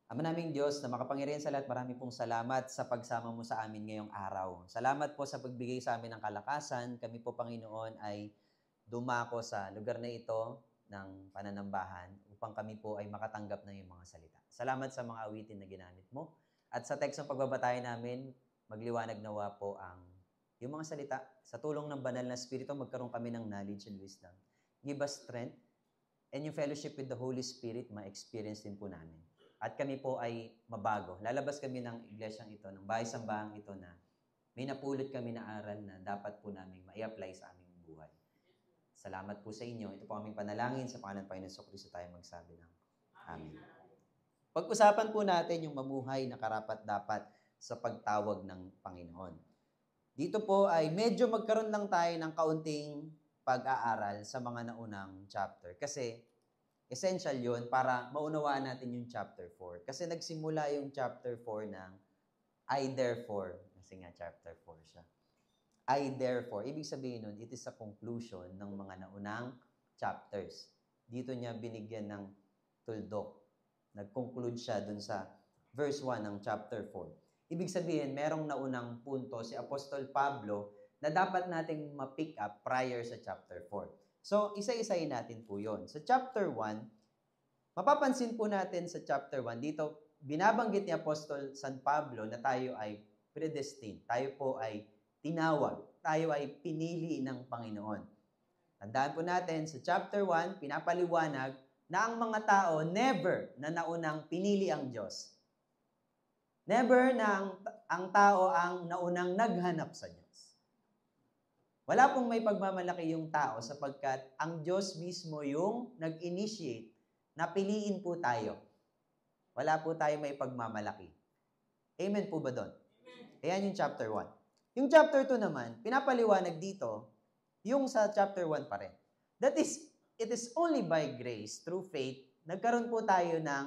Ama naming Diyos na makapangyarihan sa lahat, marami pong salamat sa pagsama mo sa amin ngayong araw. Salamat po sa pagbigay sa amin ng kalakasan. Kami po, Panginoon, ay dumako sa lugar na ito ng pananambahan upang kami po ay makatanggap ng iyong mga salita. Salamat sa mga awitin na ginamit mo. At sa text ng pagbabatayan namin, magliwanag nawa po ang yung mga salita. Sa tulong ng banal na Espiritu, magkaroon kami ng knowledge and wisdom. Give us strength and yung fellowship with the Holy Spirit, ma-experience din po namin. At kami po ay mabago. Lalabas kami ng iglesyang ito, ng bahay-sambahang ito na may napulot kami na aral na dapat po namin ma-apply sa aming buhay. Salamat po sa inyo. Ito po aming panalangin sa pangalan ng Panginoon Jesucristo tayo magsabi ng Amen. Pag-usapan po natin yung mamuhay na karapat-dapat sa pagtawag ng Panginoon. Dito po ay medyo magkaroon lang tayo ng kaunting pag-aaral sa mga naunang chapter. Kasi essential yun para maunawaan natin yung chapter 4. Kasi nagsimula yung chapter 4 ng I therefore. Kasi nga chapter 4 siya. I therefore. Ibig sabihin nun, it is a conclusion ng mga naunang chapters. Dito niya binigyan ng tuldok. Nag-conclude siya dun sa verse 1 ng chapter 4. Ibig sabihin, merong naunang punto si Apostol Pablo na dapat nating ma-pick up prior sa chapter 4. So, isa-isayin natin po yun. Sa chapter 1, mapapansin po natin sa chapter 1, dito binabanggit ni Apostol San Pablo na tayo ay predestined. Tayo po ay tinawag. Tayo ay pinili ng Panginoon. Tandaan po natin, sa chapter 1, pinapaliwanag na ang mga tao never na naunang pinili ang Diyos. Never na ang tao ang naunang naghanap sa Diyos. Wala pong may pagmamalaki yung tao sapagkat ang Diyos mismo yung nag-initiate na piliin po tayo. Wala po tayo may pagmamalaki. Amen po ba doon? Ayan yung chapter 1. Yung chapter 2 naman, pinapaliwanag dito, yung sa chapter 1 pa rin. That is, it is only by grace, through faith, nagkaroon po tayo ng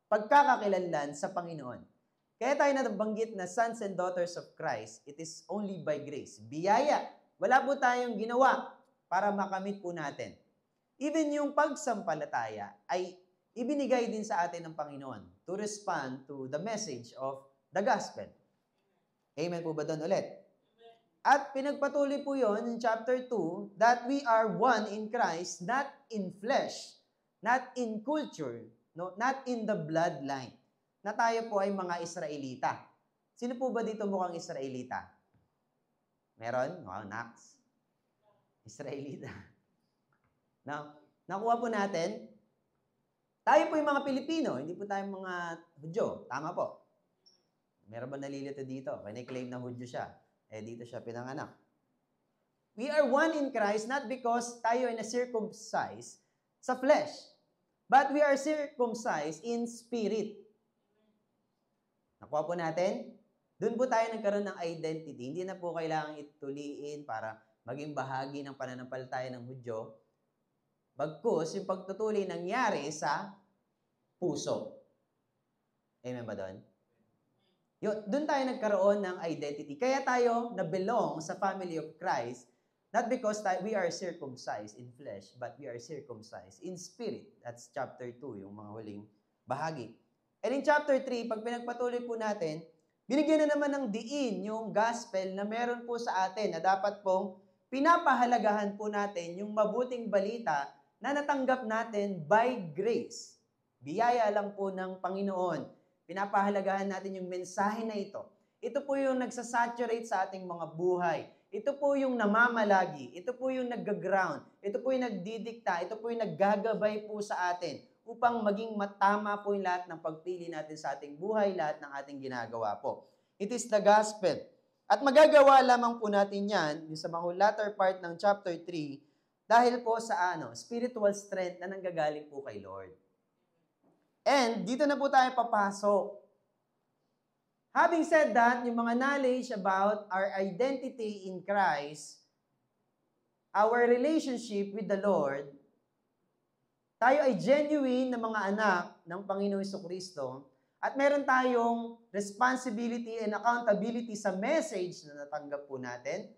pagkakakilanlan sa Panginoon. Kaya tayo nabanggit na sons and daughters of Christ, it is only by grace. Biyaya. Wala po tayong ginawa para makamit po natin. Even yung pagsampalataya ay ibinigay din sa atin ng Panginoon to respond to the message of the gospel. Amen po ba doon ulit? At pinagpatuloy po yon in chapter 2 that we are one in Christ, not in flesh, not in culture, no, not in the bloodline. Na tayo po ay mga Israelita. Sino po ba dito mukhang Israelita? Meron? Wow, Nax. Israelita. Now, nakuha po natin, tayo po yung mga Pilipino, hindi po tayo mga Hudyo. Tama po. Meron ba nalilito dito? May claim na Hudyo siya. Dito siya pinanganak. We are one in Christ not because tayo ay na-circumcised sa flesh, but we are circumcised in spirit. Nakuha po natin? Doon po tayo nagkaroon ng identity. Hindi na po kailangang ituliin para maging bahagi ng pananampalataya ng Hudyo. Bagkus, yung pagtutuli nangyari sa puso. Amen ba doon? Doon tayo nagkaroon ng identity. Kaya tayo na-belong sa family of Christ, not because we are circumcised in flesh, but we are circumcised in spirit. That's chapter 2, yung mga huling bahagi. And in chapter 3, pag pinagpatuloy po natin, binigyan na naman ng diin yung gospel na meron po sa atin na dapat pong pinapahalagahan po natin yung mabuting balita na natanggap natin by grace. Biyaya lang po ng Panginoon. Pinapahalagahan natin yung mensahe na ito. Ito po yung nagsasaturate sa ating mga buhay. Ito po yung namamalagi. Ito po yung nag-ground. Ito po yung nagdidikta. Ito po yung naggagabay po sa atin upang maging matama po yung lahat ng pagpili natin sa ating buhay, lahat ng ating ginagawa po. It is the gospel. At magagawa lamang po natin yan sa mga latter part ng chapter 3 dahil po sa spiritual strength na nanggagaling po kay Lord. And dito na po tayo papasok. Having said that, yung mga knowledge about our identity in Christ, our relationship with the Lord, tayo ay genuine na mga anak ng Panginoong Jesucristo at meron tayong responsibility and accountability sa message na natanggap po natin.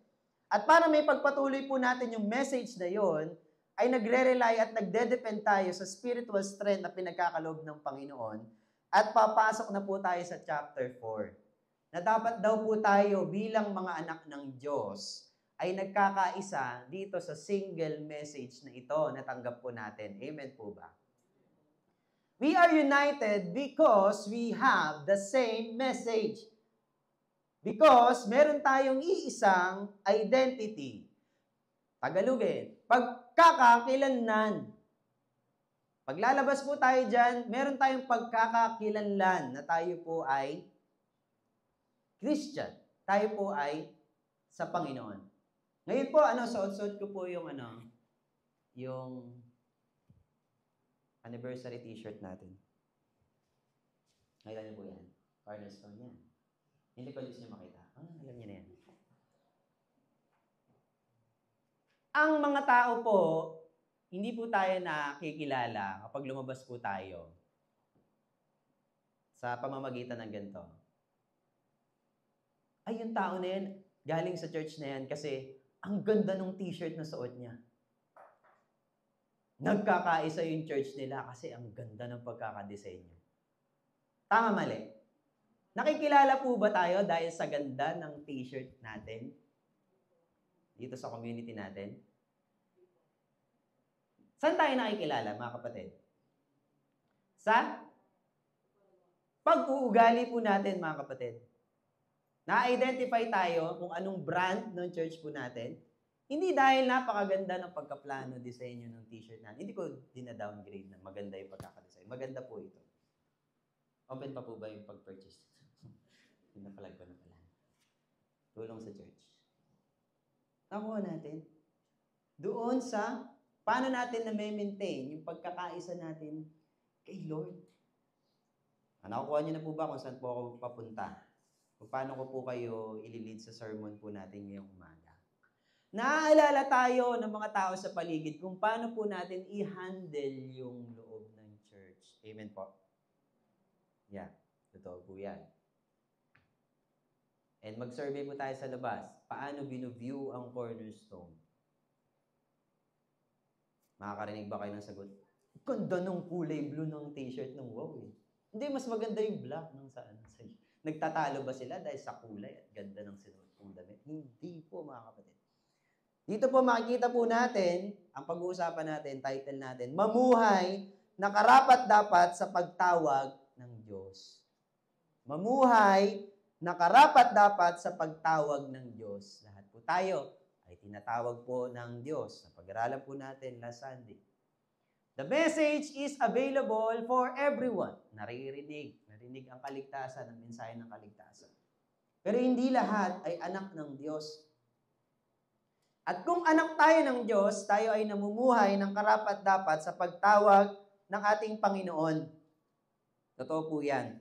At para may pagpatuloy po natin yung message na yon, ay nagre-rely at nagde-depend tayo sa spiritual strength na pinagkakaloob ng Panginoon At papasok na po tayo sa chapter 4. Na dapat daw po tayo bilang mga anak ng Diyos ay nagkakaisa dito sa single message na ito na tanggap po natin. Amen po ba? We are united because we have the same message. Because meron tayong iisang identity. Tagalogin, pagkakakilanlan. Paglalabas po tayo dyan, meron tayong pagkakakilanlan na tayo po ay Christian. Tayo po ay sa Panginoon. Ngayon po, suot-suot ko po yung anniversary t-shirt natin. Ngayon po yan. Cornerstone yan. Hindi ko gusto niyo makita. Alam niyo na yan. Ang mga tao po, hindi po tayo nakikilala kapag lumabas po tayo sa pamamagitan ng ganito. Ay, yung tao na yan, galing sa church na yan kasi ang ganda ng t-shirt na suot niya. Nagkakaisa yung church nila kasi ang ganda ng pagkakadesenyo. Tama, mali? Nakikilala po ba tayo dahil sa ganda ng t-shirt natin? Dito sa community natin? Saan tayo nakikilala, mga kapatid? Sa pag-uugali po natin, mga kapatid. Na-identify tayo kung anong brand ng church po natin. Hindi dahil napakaganda ng pagkaplano, disenyo ng t-shirt natin. Hindi ko dina-downgrade na maganda yung pagkakadesign. Maganda po ito. Open pa po ba yung pag-purchase? Pinapalag ko na pala. Tulong sa church. Nakuha natin. Doon sa paano natin na-maintain yung pagkakaisa natin kay Lord. Nakukuha niyo na po ba kung saan po ako papunta? Kung paano ko po kayo ililid sa sermon po natin ngayong umaga. Naaalala tayo ng mga tao sa paligid kung paano po natin i-handle yung loob ng church. Amen po? Yeah, totoo po yan. And mag-survey po tayo sa labas. Paano binu-view ang cornerstone? Makakarinig ba kayo ng sagot? Ganda ng kulay blue ng t-shirt ng wow eh. Hindi, mas maganda yung black ng saan. Nagtatalo ba sila dahil sa kulay at ganda ng sinuot kong damit? Hindi po, mga kapatid. Dito po makikita po natin, ang pag-uusapan natin, title natin, Mamuhay na karapat-dapat sa pagtawag ng Diyos. Mamuhay na karapat-dapat sa pagtawag ng Diyos. Lahat po tayo ay tinatawag po ng Diyos. Napag-aralan po natin last Sunday. The message is available for everyone. Narinig ang kaligtasan, ang mensahe ng kaligtasan. Pero hindi lahat ay anak ng Diyos. At kung anak tayo ng Diyos, tayo ay namumuhay ng karapat-dapat sa pagtawag ng ating Panginoon. Totoo po yan.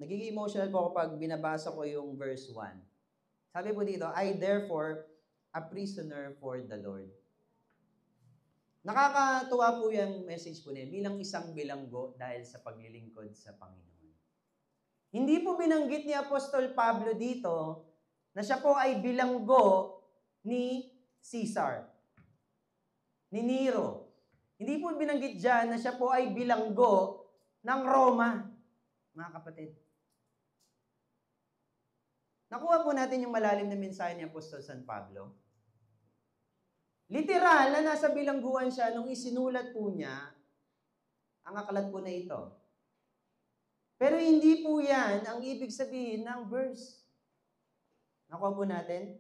Nagiging emotional po kapag binabasa ko yung verse 1. Sabi po dito, I therefore a prisoner for the Lord. Nakakatuwa po yung message po niya bilang isang bilanggo dahil sa paglilingkod sa Panginoon. Hindi po binanggit ni Apostol Pablo dito na siya po ay bilanggo ni Caesar, ni Nero. Hindi po binanggit dyan na siya po ay bilanggo ng Roma, mga kapatid. Nakuha po natin yung malalim na mensahe ni Apostol San Pablo. Literal na nasa bilangguan siya nung isinulat po niya ang aklat po na ito. Pero hindi po yan ang ibig sabihin ng verse. Nakuha po natin?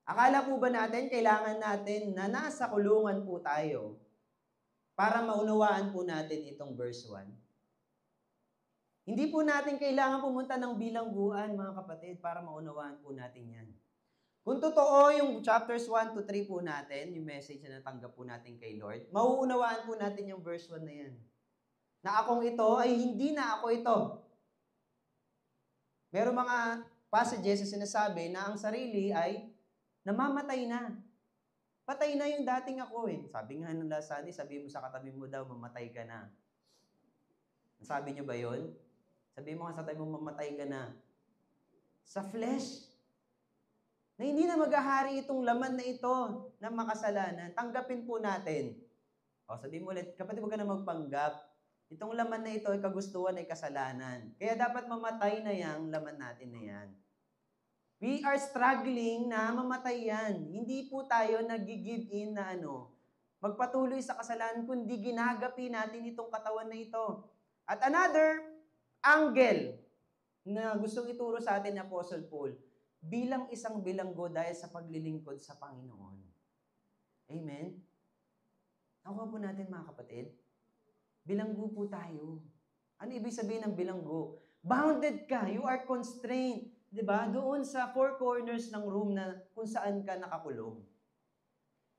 Akala po ba natin kailangan natin na nasa kulungan po tayo para maunawaan po natin itong verse 1? Hindi po natin kailangan pumunta ng bilangguan, mga kapatid, para maunawaan po natin yan. Kung totoo yung chapters 1 to 3 po natin, yung message na natanggap po natin kay Lord, mauunawaan po natin yung verse 1 na yan. Na akong ito ay hindi na ako ito. Meron mga passages na sinasabi na ang sarili ay namamatay na. Patay na yung dating ako eh. Sabi nga nung last Sunday, sabi mo sa katabi mo daw, mamatay ka na. Sabi nyo ba yun? Sabi mo nga sa tabi mo, mamatay ka na. Sa flesh. Na hindi na maghahari itong laman na ito ng makasalanan. Tanggapin po natin O, sabihin mo ulit, kapatid, huwag ka na magpanggap. Itong laman na ito ay kagustuhan ay kasalanan. Kaya dapat mamatay na yung laman natin na yan. We are struggling na mamatay yan. Hindi po tayo nag-give in na magpatuloy sa kasalanan, kundi ginagapi natin itong katawan na ito. At another angle na gustong ituro sa atin ni Apostle Paul, bilang isang bilanggo dahil sa paglilingkod sa Panginoon. Amen? Nakuha po natin mga kapatid, bilanggo po tayo. Ano ibig sabihin ng bilanggo? Bounded ka, you are constrained. Diba? Doon sa four corners ng room na kung saan ka nakakulong.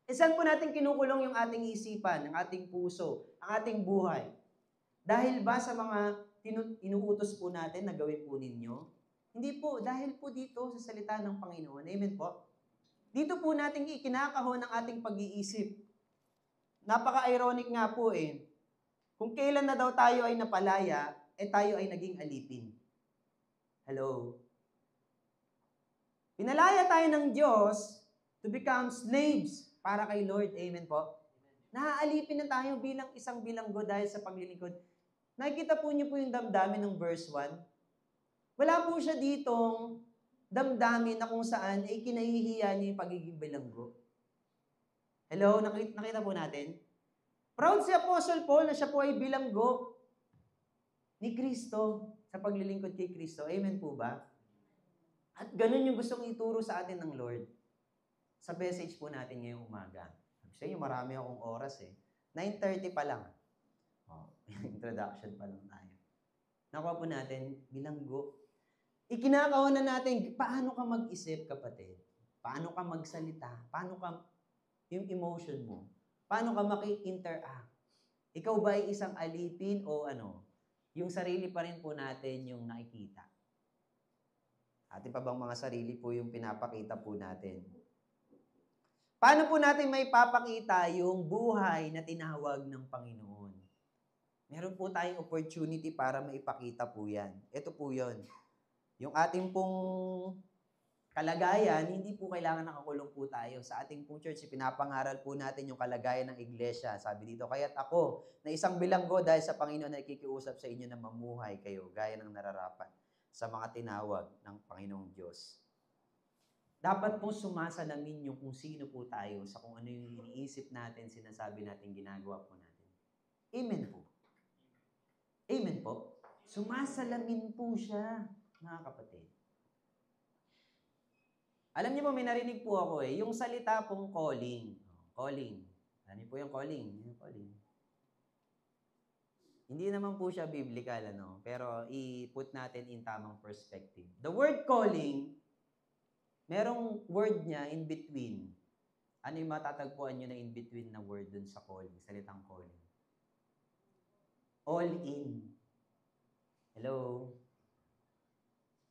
Saan po natin kinukulong yung ating isipan, ang ating puso, ang ating buhay? Dahil ba sa mga inuutos po natin na gawin po ninyo? Hindi po, dahil po dito sa salita ng Panginoon. Amen po? Dito po natin ikinakahon ang ating pag-iisip. Napaka-ironic nga po eh. Kung kailan na daw tayo ay napalaya, tayo ay naging alipin. Hello? Pinalaya tayo ng Diyos to become slaves para kay Lord. Amen po? Naaalipin na tayo bilang isang bilanggo dahil sa paglilingkod. Nakikita po niyo po yung damdamin ng verse 1. Wala po siya ditong damdamin na kung saan ay kinahihiya niya yung pagiging bilanggo. Hello? Nakita po natin? Proud si Apostle Paul na siya po ay bilanggo ni Kristo sa paglilingkod kay Kristo. Amen po ba? At ganun yung gustong ituro sa atin ng Lord sa message po natin ngayong umaga. Sa inyo, marami akong oras eh. 9:30 pa lang. Oh, introduction pa lang tayo. Nakuha po natin, bilanggo. Ikinakaon na natin, paano ka mag-isip, kapatid? Paano ka magsalita? Paano ka, yung emotion mo? Paano ka maki-interact? Ikaw ba ay isang alipin o yung sarili pa rin po natin yung nakikita? Atin pa bang mga sarili po yung pinapakita po natin? Paano po natin may papakita yung buhay na tinawag ng Panginoon? Meron po tayong opportunity para maipakita po yan. Ito po yun. Yung ating pong kalagayan, hindi po kailangan nakakulong po tayo. Sa ating pong church, pinapangaral po natin yung kalagayan ng iglesia. Sabi dito, kaya't ako, na isang bilanggo dahil sa Panginoon na ikikiusap sa inyo na mamuhay kayo, gaya ng nararapat sa mga tinawag ng Panginoong Diyos. Dapat po sumasalamin yung kung sino po tayo sa kung ano yung iniisip natin, sinasabi natin, ginagawa po natin. Amen po. Amen po. Sumasalamin po siya, mga kapatid. Alam niyo po, may narinig po ako yung salita pong calling. Calling. Ano po yung calling? Yung calling. Hindi naman po siya biblical, pero i-put natin in tamang perspective. The word calling, merong word niya in between. Ano yung matatagpuan nyo na in between na word dun sa calling, salitang calling? All in. Hello?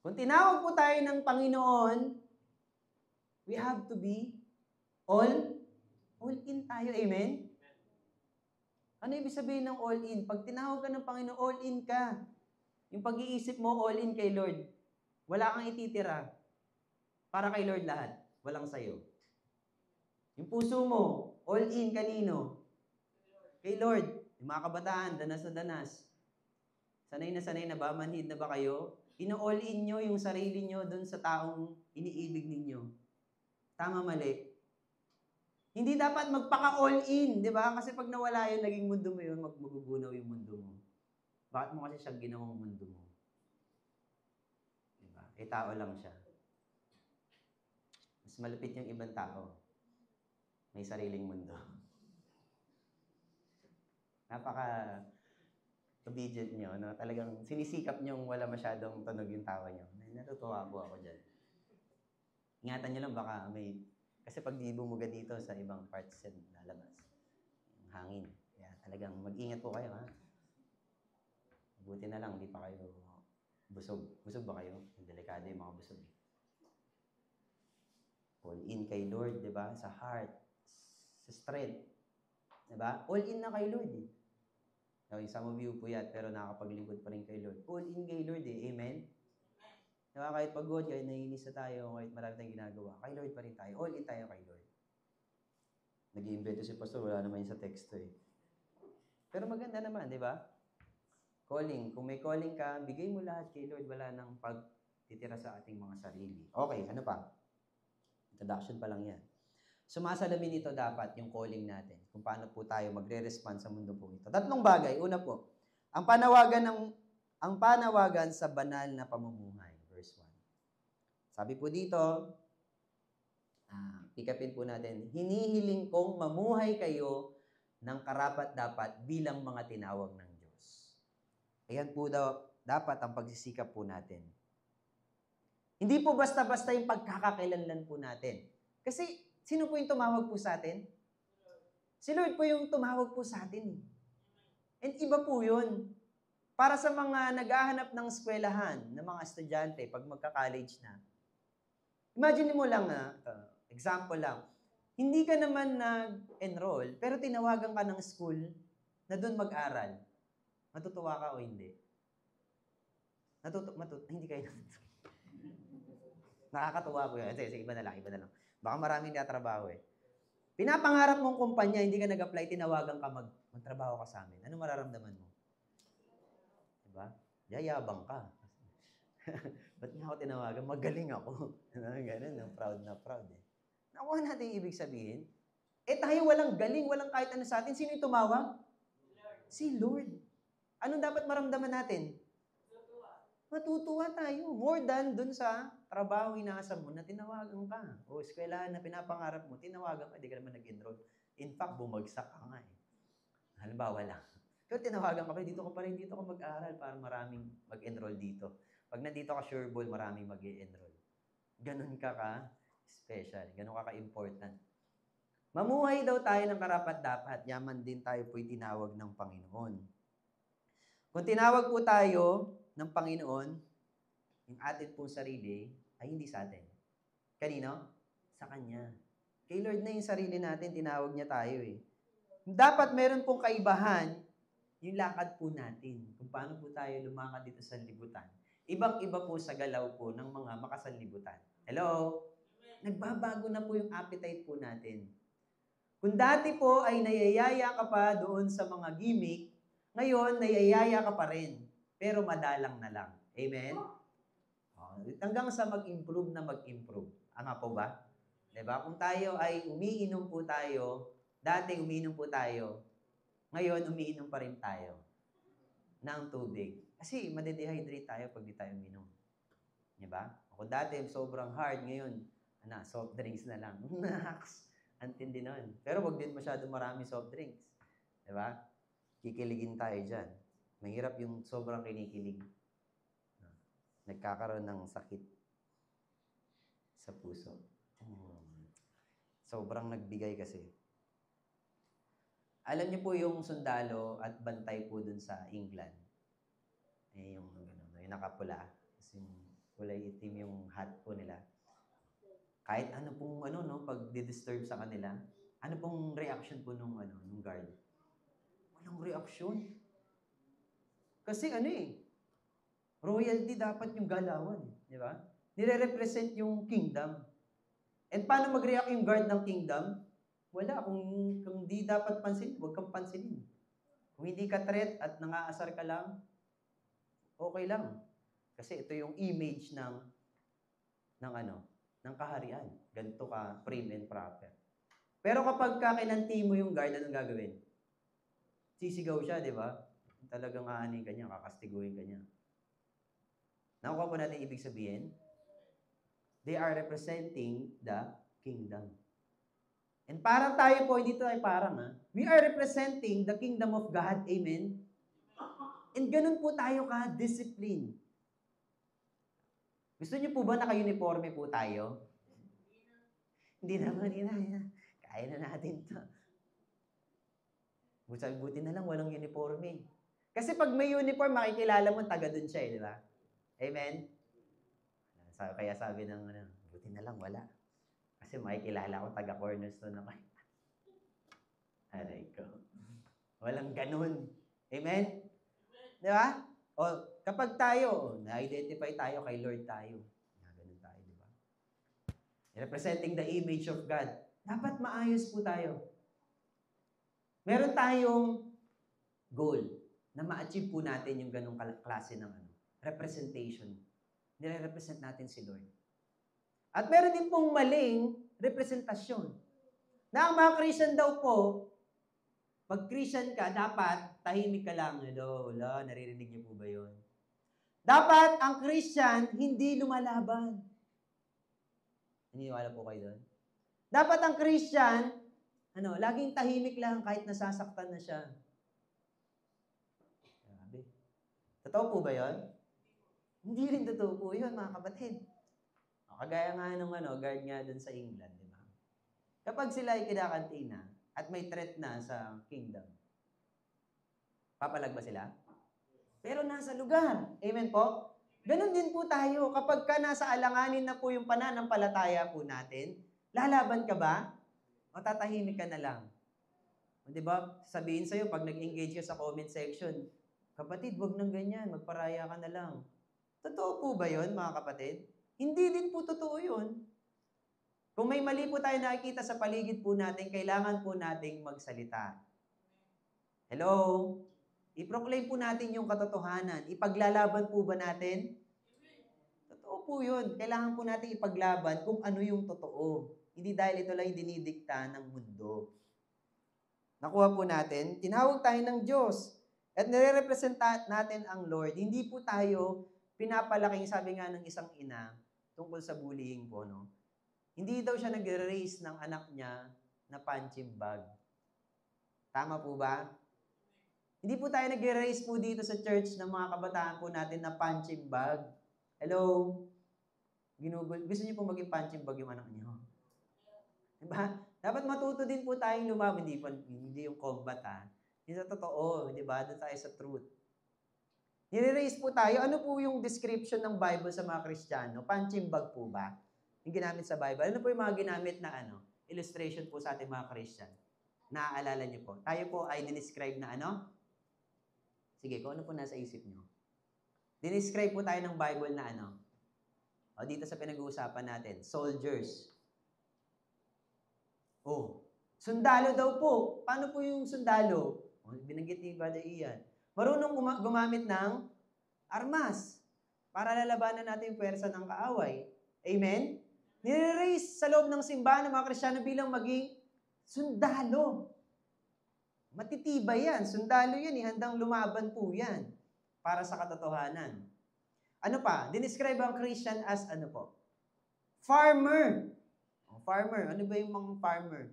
Kung tinawag po tayo ng Panginoon, we have to be all in tayo. Amen? Ano ibig sabihin ng all in? Pag tinawag ka ng Panginoon, all in ka. Yung pag-iisip mo, all in kay Lord. Wala kang ititira. Para kay Lord lahat. Walang sayo. Yung puso mo, all in kanino? Kay Lord. Yung mga kabataan, danas na danas. Sanay na ba? Manhid na ba kayo? Ino-all in nyo yung sarili nyo dun sa taong iniibig ninyo. Tama, mali. Hindi dapat magpaka-all in, di ba? Kasi pag nawala yun, naging mundo mo yun, magugunaw yung mundo mo. Bakit mo kasi siya ginawang mundo mo? Di ba? Tao lang siya. Mas malupit yung ibang tao. May sariling mundo. Napaka-obedient nyo, no? Talagang sinisikap nyo wala masyadong tunog yung tawa nyo. Natutuwa po ako dyan. Ingatan nyo lang, baka may... Kasi pag di bumuga dito sa ibang parts yan, lalabas. Yung hangin. Kaya talagang mag-ingat po kayo, ha? Buti na lang, di pa kayo busog. Busog ba kayo? Delikado yung mga busog. All in kay Lord, di ba? Sa heart, sa strength. Di ba? All in na kay Lord, eh. Okay, some of you po yan, pero nakakapaglingkod pa rin kay Lord. All in kay Lord, eh. Amen? Diba, kahit pagod, kahit naiinis na tayo, kahit marami tayong ginagawa, kay Lord pa rin tayo. All in tayo kay Lord. Nag-iimbento si Pastor, wala naman yun sa teksto eh. Pero maganda naman, di ba? Calling. Kung may calling ka, bigay mo lahat kay Lord. Wala nang pagtitira sa ating mga sarili. Okay, ano pa? Introduction pa lang yan. Sumasalamin nito dapat yung calling natin. Kung paano po tayo magre-respond sa mundo po ito. Tatlong bagay. Una po, ang panawagan sa banal na pamumuhay. Verse 1. Sabi po dito, pikapin po natin, hinihiling kong mamuhay kayo ng karapat-dapat bilang mga tinawag ng Diyos. Ayan po daw, dapat ang pagsisikap po natin. Hindi po basta-basta yung pagkakakilanlan po natin. Kasi, sino po yung tumawag po sa atin? Si Lord po yung tumawag po sa atin. And iba po yun. Para sa mga naghahanap ng eskwelahan, ng mga estudyante, pag magka-college na, imagine mo lang, example lang, hindi ka naman nag-enroll, pero tinawagan ka ng school na doon mag-aral. Matutuwa ka o hindi? Hindi kayo natutuwa. Nakakatuwa po yun. Sige, iba na lang. Baka maraming natrabaho eh. Pinapangarap mong kumpanya, hindi ka nag-apply, tinawagan ka magtrabaho ka sa amin. Ano mararamdaman mo? Diba? Yayabang ka. Ba't nga ako tinawagan? Magaling ako. Ganun, proud na proud eh. Nakuha natin yung ibig sabihin. Tayo walang galing, walang kahit ano sa atin. Sino yung tumawag? Si Lord. Anong dapat maramdaman natin? Matutuwa tayo. More than dun sa trabaho inaasam mo na tinawagan ka. O eskwelahan na pinapangarap mo, tinawagan ka, di ka naman nag-enroll. In fact, bumagsak ka nga eh. Halimbawa lang. Pero tinawagan ka pa, dito ka pa rin, dito ka mag-aaral para maraming mag-enroll dito. Pag nandito ka sureball, maraming mag-enroll. Ganun ka special. Ganun ka important. Mamuhay daw tayo ng karapat-dapat. Yaman din tayo po'y tinawag ng Panginoon. Kung tinawag po tayo ng Panginoon, yung atin pong sarili, ay hindi sa atin. Kanino? Sa Kanya. Kay Lord na yung sarili natin, tinawag niya tayo eh. Dapat meron pong kaibahan yung lakad po natin. Kung paano po tayo lumakad dito sa libutan. Ibang-iba po sa galaw po ng mga makasanlibutan. Hello? Nagbabago na po yung appetite po natin. Kung dati po ay nayayaya ka pa doon sa mga gimmick, ngayon nayayaya ka pa rin. Pero madalang na lang. Amen? Hanggang sa mag-improve na mag-improve. Ama po ba? Diba? Kung tayo ay umiinom po tayo, dati umiinom po tayo, ngayon umiinom pa rin tayo ng tubig. Kasi madedehydrate tayo pag di tayo uminom. Diba? Kung dati sobrang hard, ngayon, soft drinks na lang. Antindi nun. Pero wag din masyado marami soft drinks. Diba? Kikiligin tayo dyan. Mahirap yung sobrang kinikilig. Nagkakaroon ng sakit sa puso. Sobrang nagbigay kasi. Alam niyo po yung sundalo at bantay po dun sa England. Yung nakapula. Kasi kulay itim yung hat po nila. Kahit ano pong pag di-disturb sa kanila, ano pong reaction po nung guard? Walang reaction. Kasi royalty dapat yung galawan, di ba? Nire-represent yung kingdom. And paano mag-react yung guard ng kingdom? Wala. Kung di dapat pansin, huwag kang pansinin. Kung hindi ka threat at nangaasar ka lang, okay lang. Kasi ito yung image ng kaharian. Ganito ka, prim and proper. Pero kapag kinanti mo yung guard, anong gagawin? Sisigaw siya, di ba? Talagang aanin ka niya, kakastiguhin ka niya. Nakuha po natin ibig sabihin? They are representing the kingdom. And parang tayo po, hindi tayo parang we are representing the kingdom of God. Amen? And ganun po tayo ka-discipline. Gusto niyo po ba naka-uniforme po tayo? Hindi naman, kaya na natin to. Buti na lang, walang uniforme. Kasi pag may uniform, makikilala mo, taga dun siya di ba? Amen? Kaya sabi ng buti na lang, wala. Kasi makikilala ko, taga Cornerstone ako. Aray ko. Walang ganun. Amen? Di ba? O, kapag tayo, na-identify tayo, kay Lord tayo. Ganun tayo, di ba? Representing the image of God. Dapat maayos po tayo. Meron tayong goal na ma-achieve po natin yung ganong klase ng representation. Nire-represent natin si Lord. At meron din pong maling representasyon. Na ang mga Christian daw po, pag Christian ka, dapat tahimik ka lang. Hello, wala, naririnig niyo po ba yun? Dapat ang Christian hindi lumalaban. Naniniwala po kayo doon? Dapat ang Christian, laging tahimik lang kahit nasasaktan na siya. Grabe. Totoo po ba yun? Hindi rin totoo po yun, mga kapatid. Kagaya nga ng guard nga dun sa England, di ba? Kapag sila ay kinakantina at may threat na sa kingdom, papalag ba sila? Pero nasa lugar. Amen po? Ganon din po tayo. Kapag ka nasa alanganin na po yung pananampalataya po natin, lalaban ka ba? O tatahimik ka na lang? O diba? Sabihin sa'yo, pag nag-engage ka sa comment section, kapatid, wag nang ganyan, magparaya ka na lang. Totoo po ba yun, mga kapatid? Hindi din po totoo yun. Kung may mali po tayo nakikita sa paligid po natin, kailangan po nating magsalita. Hello? I-proclaim po natin yung katotohanan. Ipaglalaban po ba natin? Totoo po yun. Kailangan po natin ipaglaban kung ano yung totoo. Hindi dahil ito lang yung dinidikta ng mundo. Nakuha po natin, tinawag tayo ng Diyos at nire-represent natin ang Lord. Hindi po tayo pinapalaking, sabi nga ng isang ina, tungkol sa bullying po, no? Hindi daw siya nag-raise ng anak niya na punching bag. Tama po ba? Hindi po tayo nag-raise po dito sa church ng mga kabataan po natin na punching bag. Hello? Gusto niyo po maging punching bag yung anak niyo? Diba? Dapat matuto din po tayong lumaban. Hindi yung combat, ha? Yung sa totoo, di ba? Doon tayo sa truth. Nire-raise po tayo. Ano po yung description ng Bible sa mga Kristiyano? Punching bag po ba? Yung ginamit sa Bible. Ano po yung mga ginamit na illustration po sa ating mga Christian? Naaalala niyo po. Tayo po ay dinescribe na Sige, kung ano po nasa isip niyo. Dinescribe po tayo ng Bible na O dito sa pinag-uusapan natin, soldiers. Sundalo daw po. Paano po yung sundalo? Binanggit ni Brother Ian. Marunong gumamit ng armas para lalabanan natin yung pwersa ng kaaway. Amen? Nire-raise sa loob ng simbahan ng mga Kristiyano bilang maging sundalo. Matitibay yan. Sundalo yan. Handang lumaban po yan para sa katotohanan. Ano pa? Dinescribe ang Christian as farmer. Farmer. Ano ba yung mga farmer?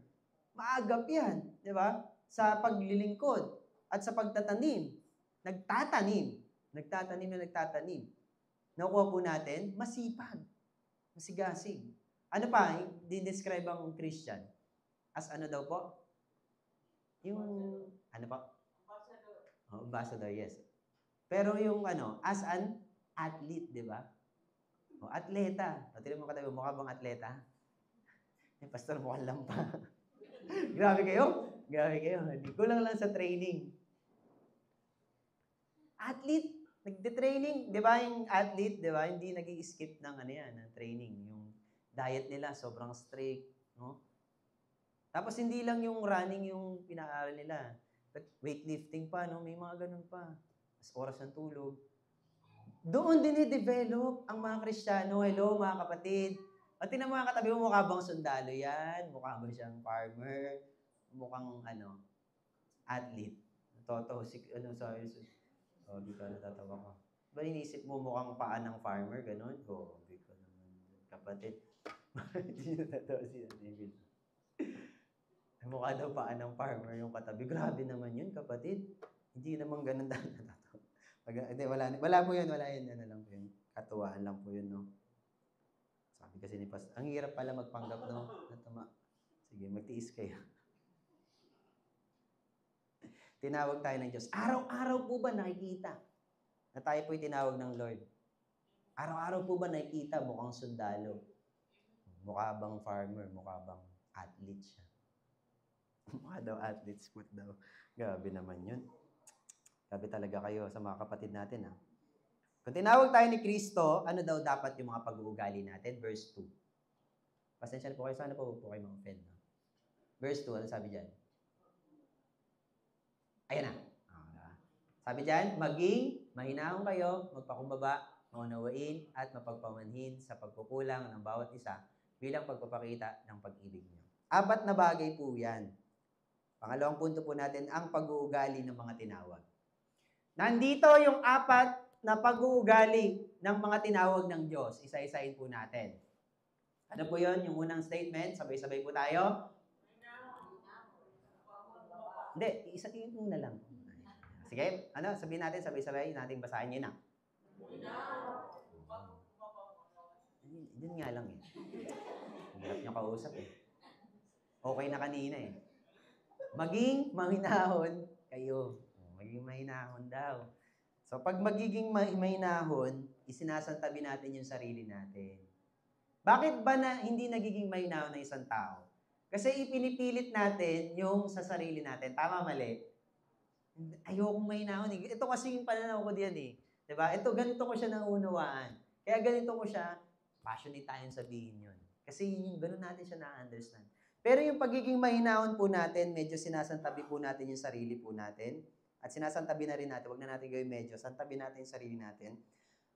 Maagap yan. Di ba? Sa paglilingkod at sa pagtatanim. Nagtatanim. Nagtatanim. Nakuha po natin, masipag. Masigasig. Ano pa? Dinescribe ang Christian as daw po? Yung, ambassador, yes. Pero yung as an athlete, di ba? Atleta. Tignan mo katabi, mukha bang atleta? Pastor, mukhang lang pa. Grabe kayo. Kulang lang sa training. Athlete, nagde-training, di ba yung athlete, di ba? Hindi nag-i-skip ng ng training. Yung diet nila, sobrang strict, no? Tapos hindi lang yung running yung pinaaral nila. Weightlifting pa, no? May mga ganun pa. Mas oras ng tulog. Doon din i-develop ang mga Kristiyano. Hello, mga kapatid. At tingnan mo mga katabi mo, mukha bang sundalo yan? Mukha ba siyang farmer? Mukhang athlete. Toto, sorry. Di ka natatawa ka. Ba inisip mo mukhang paa ng farmer? Ganon? Di ka naman. Kapatid. Hindi natatawa siya. Mukha daw paa ng farmer yung katabi. Grabe naman yun, kapatid. Hindi naman ganun dahil natatawa. Hindi, wala po yun. Wala yun. Lang po yun. Katuwaan lang po yun, no? Sabi kasi ni Pastor, ang hirap pala magpanggap, no? Natama. Sige, magtiis kayo. Tinawag tayo ng Diyos. Araw-araw po ba nakikita na tayo po'y tinawag ng Lord? Araw-araw po ba nakikita mukhang sundalo? Mukha bang farmer? Mukha bang athlete siya? Mukha daw athlete sport daw. Grabe naman yun. Grabe talaga kayo sa mga kapatid natin, ha? Kung tinawag tayo ni Kristo, ano daw dapat yung mga pag-uugali natin? Verse 2. Pasensya po kayo. Sana po kayo ma-offend. No? Verse 2, ano sabi dyan? Ayan na. Sabi dyan, maging mahinahon kayo, magpakumbaba, maunawain, at mapagpamanhin sa pagkukulang ng bawat isa bilang pagpapakita ng pag-ibig niyo. 4 na bagay po yan. Pangalawang punto po natin, ang pag-uugali ng mga tinawag. Nandito yung 4 na pag-uugali ng mga tinawag ng Diyos. Isa-isahin po natin. Ano po yun? Yung unang statement, sabay-sabay po tayo. Hindi, isa-tingin muna lang. Sige, sabihin natin, sabay-sabay, natin basahin yun na. Yun nga lang eh. Hirap nyo kausap eh. Okay na kanina eh. Maging mahinahon kayo. Maging mahinahon daw. So, pag magiging mahinahon, isinasantabi natin yung sarili natin. Bakit ba na hindi nagiging mahinahon ng isang tao? Kasi ipinipilit natin yung sa sarili natin. Tama, mali? Ayokong mahinahon eh. Ito kasi yung pananaw ko diyan eh. Diba? Ito, ganito ko siya naunawaan. Kaya ganito ko siya, passionate tayong sabihin yun. Kasi yung ganun natin siya na-understand. Pero yung pagiging mahinahon po natin, medyo sinasantabi po natin yung sarili po natin. At sinasantabi na rin natin, wag na natin gawin medyo, santabi natin yung sarili natin.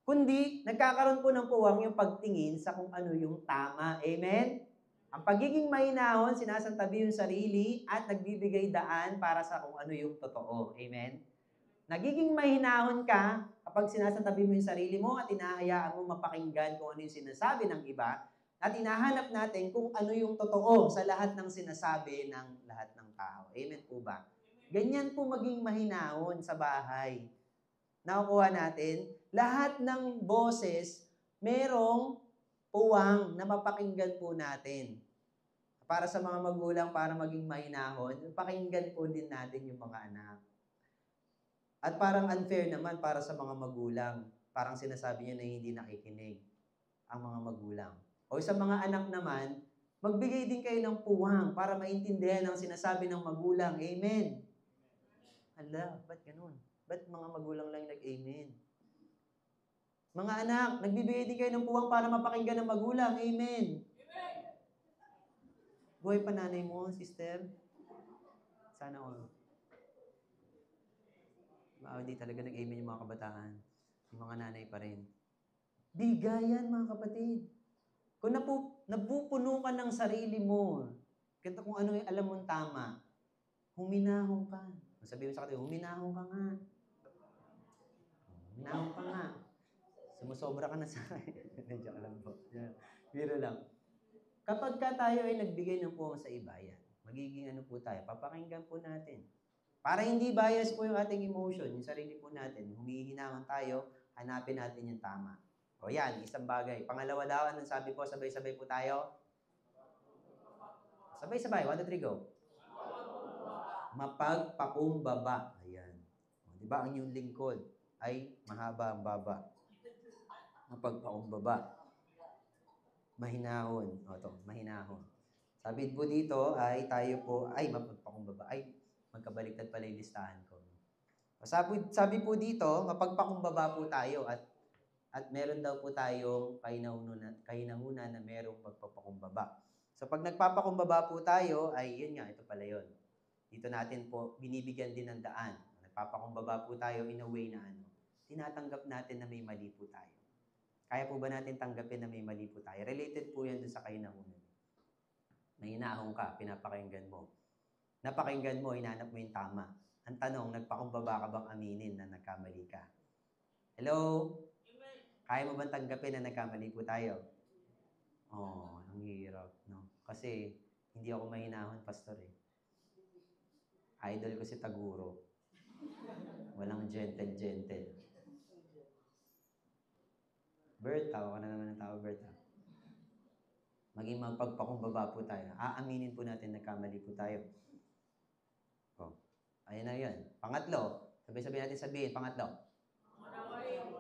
Kundi, nagkakaroon po ng puwang yung pagtingin sa kung ano yung tama. Amen? Ang pagiging mahinahon, sinasantabi yung sarili at nagbibigay daan para sa kung ano yung totoo. Amen? Nagiging mahinahon ka kapag sinasantabi mo yung sarili mo at hinahayaan mo mapakinggan kung ano yung sinasabi ng iba at hinahanap natin kung ano yung totoo sa lahat ng sinasabi ng lahat ng tao. Amen po ba? Ganyan po maging mahinahon sa bahay. Nakukuha natin, lahat ng boses merong puwang na mapakinggan po natin. Para sa mga magulang, para maging mahinahon, pakinggan po din natin yung mga anak. At parang unfair naman para sa mga magulang. Parang sinasabi niya na hindi nakikinig ang mga magulang. O sa mga anak naman, magbigay din kayo ng puwang para maintindihan ang sinasabi ng magulang. Amen. Hala, ba't ganun? Ba't mga magulang lang nag-amen? Mga anak, nagbibigay din kayo ng puwang para mapakinggan ng magulang. Amen. Buhay pa nanay mo, sister? Sana all. Hindi talaga nag-amen yung mga kabataan. Yung mga nanay pa rin. Bigayan, mga kapatid. Kung napupuno ka ng sarili mo, kung ano yung alam mong tama, huminahon ka. Sabihin mo sa kapatid, huminahon ka nga. Huminahon ka nga. Sumusobra ka na sa akin. Joke lang po. Biro lang. Kapag tayo ay nagbigay ng puwang sa iba, yan, magiging ano po tayo, papakinggan po natin. Para hindi bias po yung ating emotion, yung sarili po natin, humihinahon tayo, hanapin natin yung tama. O yan, isang bagay. Pangalawa daw, anong sabi po, sabay-sabay po tayo? Sabay-sabay, 1, 2, 3, go. Mapagpakumbaba. Ayan. O, diba, ang yung lingkod ay mahaba ang baba. Mapagpakumbaba. Mahinahon. O to, mahinahon. Sabi po dito ay tayo po, ay mapagpakumbaba. Ay, magkabaliktad pala yung listahan ko. Sabi po dito, mapagpakumbaba po tayo at meron daw po tayong kahinahunan na merong magpapakumbaba. So pag nagpapakumbaba po tayo, ay yun nga, ito pala yun. Dito natin po, binibigyan din ng daan. Nagpapakumbaba po tayo in a way na tinatanggap natin na may mali po tayo. Kaya po ba natin tanggapin na may mali po tayo? Related po yan dun sa kahinahunan. May hinahong ka, pinapakinggan mo. Napakinggan mo, hinanap mo yung tama. Ang tanong, nagpakumbaba ka bang aminin na nagkamali ka? Hello? Kaya mo bang tanggapin na nagkamali po tayo? Ang hirap, no? Kasi hindi ako mahinahon, pastor eh. Idol ko si Taguro. Walang gentle. Bert, tawa ka na naman ng tao, Bert. Maging magpagpakumbaba po tayo. Aaminin po natin nagkamali po tayo. Ayun na yun. Pangatlo, sabay-sabay natin sabihin, pangatlo.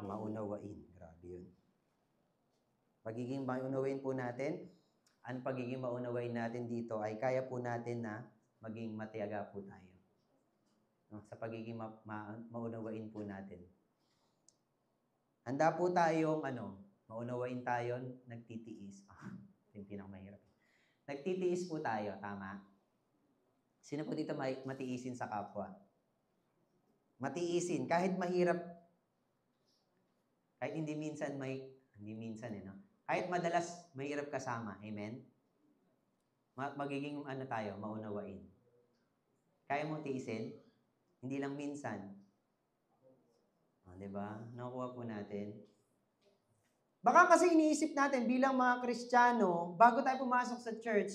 Maunawain. Grabe yun. Pagiging maunawain po natin, ang pagiging maunawain natin dito ay kaya po natin na maging matiyaga po tayo. No? Sa pagiging maunawain po natin. Handa po tayong, maunawain tayo, nagtitiis. Yung pinakamahirap. Nagtitiis po tayo, tama? Sino po dito matiisin sa kapwa? Matiisin. Kahit mahirap, kahit hindi minsan no? Kahit madalas mahirap kasama. Amen? Magiging maunawain. Kaya mong tiisin? Hindi lang minsan. Diba? Nakuha po natin. Baka kasi iniisip natin bilang mga Kristiyano, bago tayo pumasok sa church,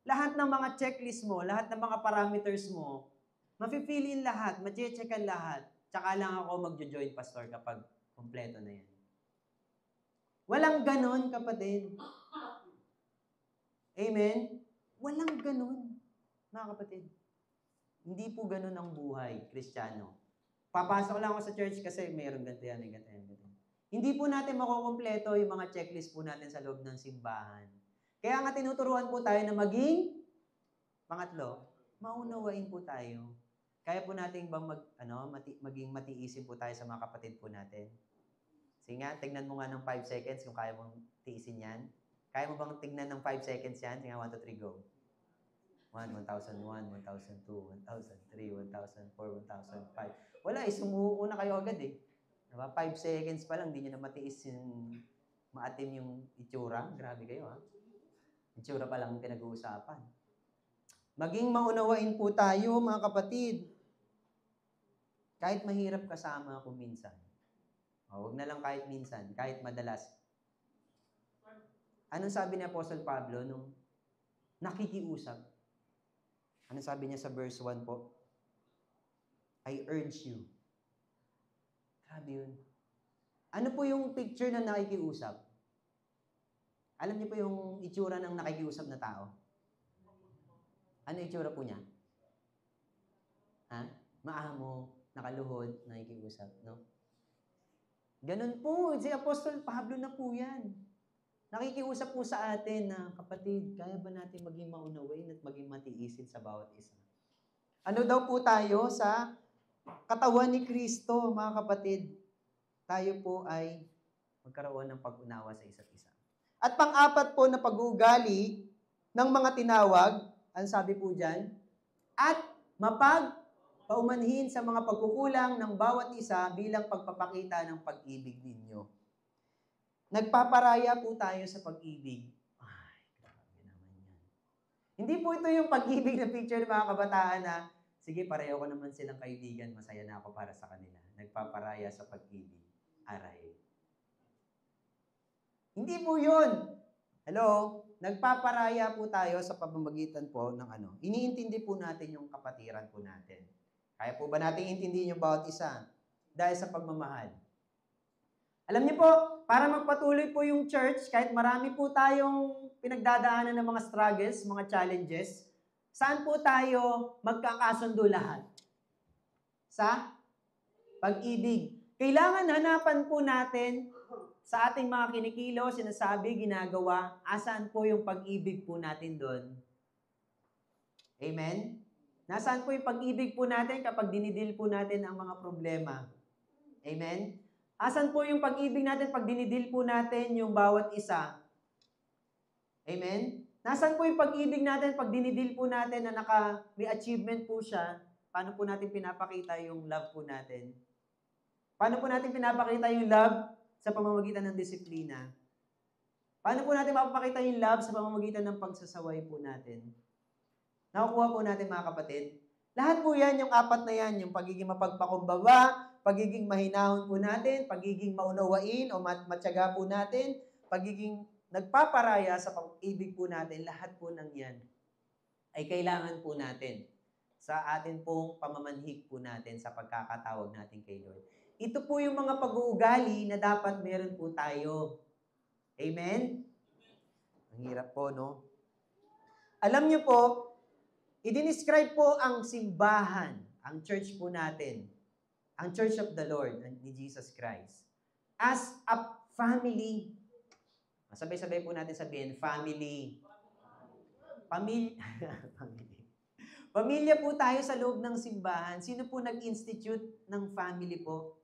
lahat ng mga checklist mo, lahat ng mga parameters mo, mafe-fill in lahat, ma-checkan lahat. Tsaka lang ako magjo-join pastor kapag kompleto na yan. Walang ganon, kapatid. Amen? Walang ganon, mga kapatid. Hindi po ganon ang buhay, Kristiyano. Papasok lang ako sa church kasi mayroong ganito yan, ganito yan. Hindi po natin makukumpleto yung mga checklist po natin sa loob ng simbahan. Kaya nga tinuturuan po tayo na maging, pangatlo, maunawain po tayo. Kaya po natin bang maging matiisin po tayo sa mga kapatid po natin? Sige nga, tignan mo nga ng 5 seconds kung kaya mong tiisin yan. Kaya mo bang tignan ng 5 seconds yan? Sige nga, 1, 2, 3, go. 1, 1001, 1002, 1003, 1004, 1005. Wala, sumuko na kayo agad eh. Diba? 5 seconds pa lang, hindi nyo na matiis yung maatim yung itsura. Grabe kayo ha. Itsura pa lang pinag-uusapan. Maging maunawain po tayo mga kapatid. Kahit mahirap kasama ako minsan. Huwag na lang kahit minsan, kahit madalas. Anong sabi ni Apostle Pablo nung nakikiusap? Anong sabi niya sa verse 1 po? I urge you. Grabe yun. Ano po yung picture na nakikiusap? Alam niyo po yung itsura ng nakikiusap na tao? Ano itsura po niya? Maamo, nakaluhod, nakikiusap, no? Ganun po, si Apostol Pablo na po yan. Nakikiusap po sa atin na, kapatid, kaya ba natin maging maunawain at maging matiisin sa bawat isa? Ano daw po tayo sa katawan ni Kristo, mga kapatid? Tayo po ay magkaroon ng pag-unawa sa isa't isa. At pang-apat po na pag-uugali ng mga tinawag, ang sabi po dyan, at paumanhin sa mga pagkukulang ng bawat isa bilang pagpapakita ng pag-ibig ninyo. Nagpaparaya po tayo sa pag-ibig. Ay, grabe naman yan. Hindi po ito yung pag-ibig na picture ng mga kabataan na, sige, pareho ko naman silang kaibigan, masaya na ako para sa kanila. Nagpaparaya sa pag-ibig. Aray. Hindi po yun. Hello? Nagpaparaya po tayo sa pamamagitan po ng iniintindi po natin yung kapatiran po natin. Kaya po ba natin intindihin yung bawat isa? Dahil sa pagmamahal. Alam niyo po, para magpatuloy po yung church, kahit marami po tayong pinagdadaanan ng mga struggles, mga challenges, saan po tayo magkakasundo lahat? Sa pag-ibig. Kailangan hanapan po natin sa ating mga kinikilo, sinasabi, ginagawa, asaan po yung pag-ibig po natin doon? Amen? Nasaan po yung pag-ibig po natin kapag dinidil po natin ang mga problema? Amen? Asan po yung pag-ibig natin pag dinidil po natin yung bawat isa? Amen? Nasaan po yung pag-ibig natin pag dinidil po natin na may achievement po siya? Paano po natin pinapakita yung love po natin? Paano po natin pinapakita yung love sa pamamagitan ng disiplina? Paano po natin mapapakita yung love sa pamamagitan ng pagsasaway po natin? Nakukuha po natin mga kapatid. Lahat po yan, yung apat na yan, yung pagiging mapagpakumbaba, pagiging mahinahon po natin, pagiging maunawain o matyaga po natin, pagiging nagpaparaya sa pag-ibig po natin, lahat po ng yan ay kailangan po natin sa atin pong pamamanhik po natin sa pagkakatawag natin kay Lord. Ito po yung mga pag-uugali na dapat meron po tayo. Amen? Ang hirap po, no? Alam niyo po, i-describe po ang simbahan, ang church po natin, ang Church of the Lord, ni Jesus Christ, as a family. Sabay-sabay po natin sabihin, family. Pamilya po tayo sa loob ng simbahan. Sino po nag-institute ng family po?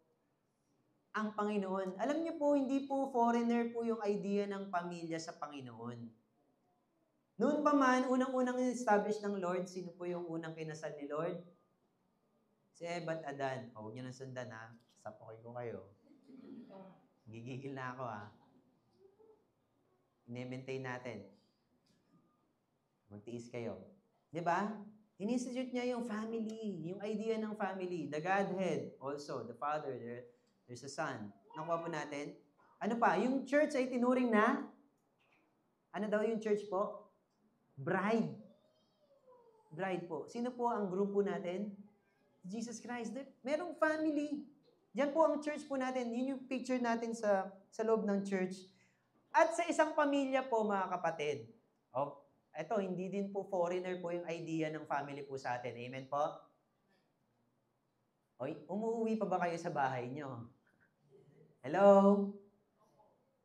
Ang Panginoon. Alam niyo po, hindi po foreigner po yung idea ng pamilya sa Panginoon. Noon pa man, unang-unang establish ng Lord, sino po yung unang kinasal ni Lord? Si Si Eva at Adan. O, huwag nyo nang sundan, ha? Sapokin ko kayo. Gigigil na ako, ha? I-maintain natin. Magtiis kayo. Di ba? In-institute niya yung family, yung idea ng family, the Godhead, also, the Father, there's a Son. Nakuha po natin. Ano pa? Yung church ay tinuring na, ano daw yung church po? Bride. Bride po. Sino po ang grupo natin? Jesus Christ. Merong family. Diyan po ang church po natin. Yun yung picture natin sa loob ng church. At sa isang pamilya po, mga kapatid. Oh, eto, hindi din po foreigner po yung idea ng family po sa atin. Amen po? Oy, umuwi pa ba kayo sa bahay nyo? Hello?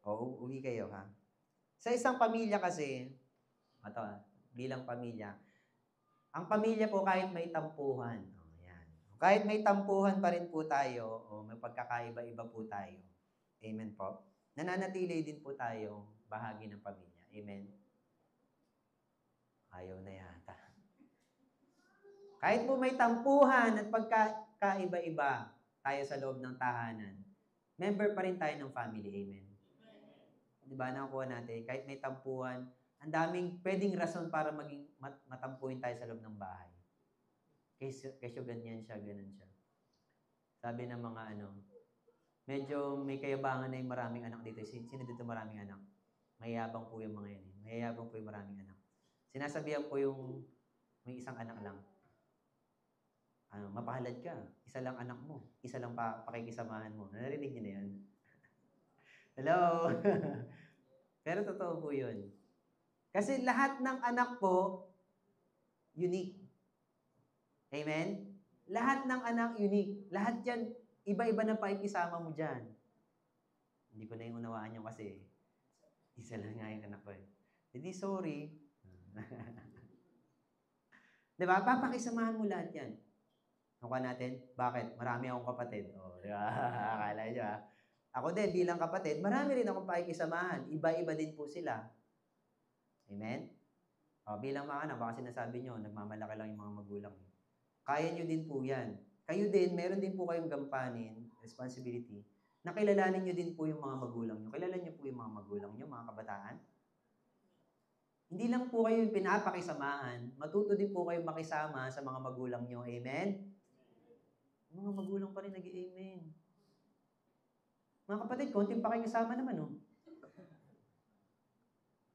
O, uwi kayo, ha? Sa isang pamilya kasi, ito, bilang pamilya, ang pamilya po kahit may tampuhan, yan. Kahit may tampuhan pa rin po tayo, o may pagkakaiba-iba po tayo, amen po, nananatili din po tayo bahagi ng pamilya. Amen? Ayaw na yata. Kahit po may tampuhan at pagkakaiba-iba tayo sa loob ng tahanan, member pa rin tayo ng family. Amen? Diba, nakuha natin, kahit may tampuhan, ang daming pwedeng rason para maging matampuhin tayo sa loob ng bahay. Kesyo ganyan siya, ganun siya. Sabi ng mga medyo may kayabangan na yung maraming anak dito. Sino dito maraming anak? Mayayabang po yung mga yan. Mayayabang po yung maraming anak. Sinasabihan po yung may isang anak lang. Mapahalad ka. Isa lang anak mo. Isa lang pakikisamahan mo. Narinig niyo na yan? Hello? Pero totoo po yun. Kasi lahat ng anak po, unique. Amen? Lahat ng anak, unique. Lahat yan, iba-iba na pakikisama mo dyan. Hindi ko na yung unawaan nyo kasi isa lang nga yung anak ko. Hindi, sorry. Diba? Papakisamahan mo lahat yan. Nakuha natin? Bakit? Marami akong kapatid. O, diba? Akala nyo, ha? Ako din, bilang kapatid, marami rin akong pakikisamahan. Iba-iba din po sila. Amen? O, bilang mga anak, baka sinasabi nyo, nagmamalaki lang yung mga magulang. Kaya nyo din po yan. Kayo din, meron din po kayong gampanin, responsibility, na kilalanin nyo din po yung mga magulang nyo. Kilala nyo po yung mga magulang nyo, mga kabataan. Hindi lang po kayo yung pinapakisamahan, matuto din po kayo makisama sa mga magulang nyo. Amen? Mga magulang pa rin nag-amen. Mga kapatid, konting pakikisama naman, oh.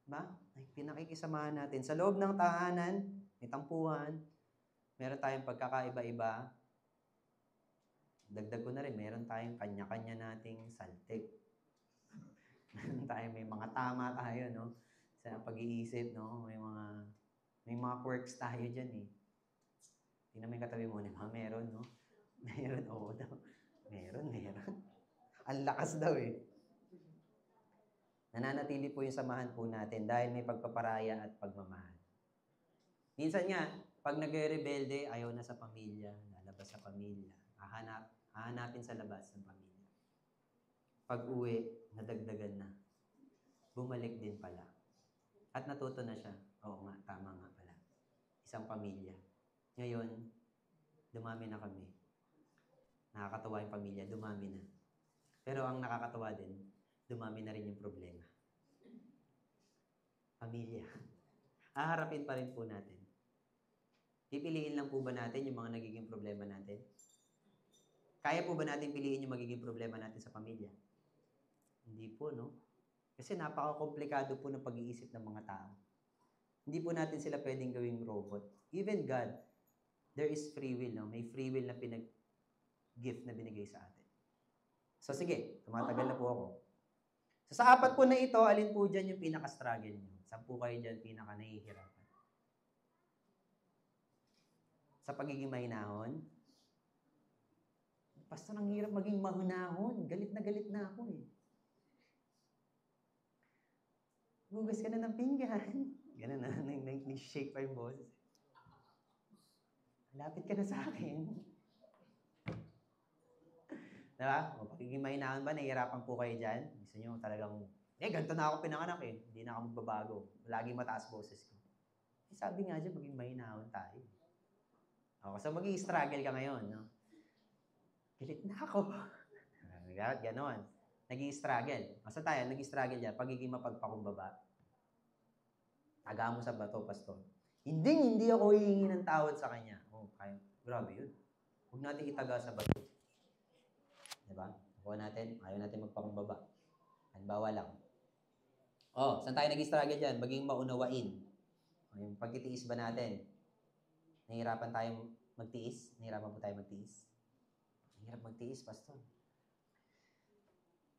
Ba? Ay, pinakikisamahan natin. Sa loob ng tahanan, may tampuhan, meron tayong pagkakaiba-iba. Dagdag ko na rin, meron tayong kanya-kanya nating saltik. Meron tayong may mga tama tayo, no? Sa pag-iisip, no? May mga quirks tayo dyan, eh. Tingnan mo yung katabi mo, di ba? Meron, no? Meron, oo daw. Meron. Ang lakas daw, eh. Nananatili po yung samahan po natin dahil may pagpaparaya at pagmamahal. Minsan nga, pag nagre-rebelde, ayaw na sa pamilya, lalabas sa pamilya, hahanapin sa labas ng pamilya. Pag uwi, nadagdagan na. Bumalik din pala. At natuto na siya. Oo nga, tama nga pala. Isang pamilya. Ngayon, dumami na kami. Nakakatawa yung pamilya, dumami na. Pero ang nakakatawa din, dumami na rin yung problema. Pamilya. Haharapin pa rin po natin. Pipiliin lang po ba natin yung mga nagiging problema natin? Kaya po ba natin piliin yung magiging problema natin sa pamilya? Hindi po, no? Kasi napaka-komplikado po ng pag-iisip ng mga tao. Hindi po natin sila pwedeng gawing robot. Even God, there is free will, no? May free will na gift na binigay sa atin. So sige, tumatagal na po ako. So sa apat po na ito, alin po dyan yung pinaka-struggle nyo? Saan po kayo dyan pinaka-nahihirapan? Sa pagiging mahinahon? Pastor, ang hirap maging mahunahon. Galit na ako, eh. Gugas ka na ng pinggan. Ganun na, nag-shake pa yung boses. Lapit ka na sa akin. Diba? O, pagiging mahinahon ba, nahihirapan po kayo dyan? Gusto nyo talagang, ganito na ako pinanganak, eh. Hindi na ako magbabago. Laging mataas boses ko. Sabi nga dyan, maging mahinahon tayo. O, so maging struggle ka ngayon, no? Galit na ako. Ganon. Nag-i-struggle. Masa tayo, nag-i-struggle yan. Pagiging mapagpakumbaba. Taga mo sa bato, pastor. Hindi ako hihingi ng tawad sa kanya. Oh, kaya. Grabe yun. Huwag natin itaga sa bato. Diba? Ayaw natin magpakumbaba. Halimbawa lang. Oh, saan tayo nag-i-struggle dyan? Maging maunawain. Yung pagtitiis ba natin? Nahihirapan tayo magtiis? Nahihirapan po tayo magtiis? Nahihirap magtiis, pastor.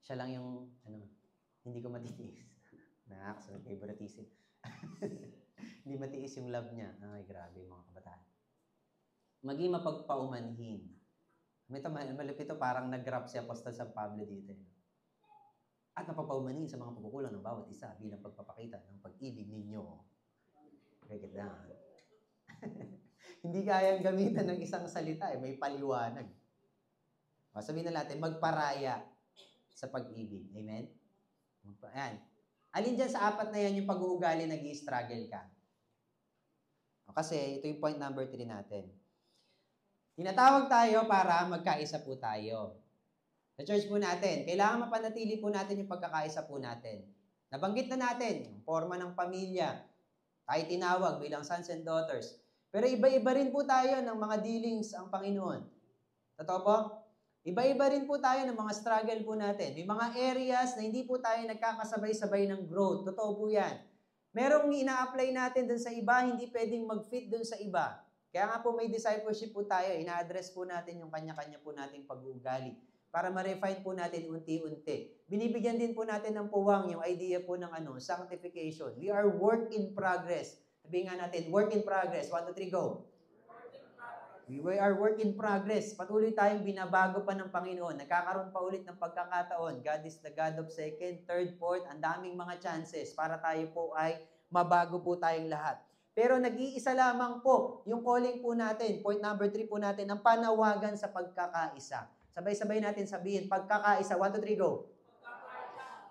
Siya lang yung, hindi ko matitiis. So favoritism. Hindi matiis yung love niya. Ay, grabe mga kabataan. Maging mapagpaumanhin. Malapit ito, parang nag-rap si Apostol San Pablo dito. At mapagpaumanhin sa mga pagkukulang ng bawat isa bilang pagpapakita ng pag-ibig ninyo. Break it down. Hindi kayang gamitan ng isang salita. May paliwanag. Sabihin na natin, magparaya sa pag-ibig. Amen? Ayan. Alin dyan sa apat na yan yung pag-uugali nag-i-struggle ka? Kasi ito yung point number 3 natin. Tinatawag tayo para magkaisa po tayo. Sa church po natin, kailangan mapanatili po natin yung pagkakaisa po natin. Nabanggit na natin yung forma ng pamilya. Tayo tinawag bilang sons and daughters. Pero iba-iba rin po tayo ng mga dealings ang Panginoon. Totoo po? Iba-iba rin po tayo ng mga struggle po natin. May mga areas na hindi po tayo nagkakasabay-sabay ng growth. Totoo po yan. Merong ina-apply natin dun sa iba, hindi pwedeng mag-fit dun sa iba. Kaya nga po may discipleship po tayo. Ina-address po natin yung kanya-kanya po nating pag-uugali para ma-refine po natin unti-unti. Binibigyan din po natin ng puwang yung idea po ng sanctification. We are work in progress. Sabihin nga natin, work in progress. 1, 2, 3, go. We are work in progress. Patuloy tayong binabago pa ng Panginoon. Nagkakaroon pa ulit ng pagkakataon. God is the God of second, third, fourth. Ang daming mga chances para tayo po ay mabago po tayong lahat. Pero nag-iisa lamang po yung calling po natin. Point number 3 po natin, ang panawagan sa pagkakaisa. Sabay-sabay natin sabihin, pagkakaisa. 1, 2, 3, go.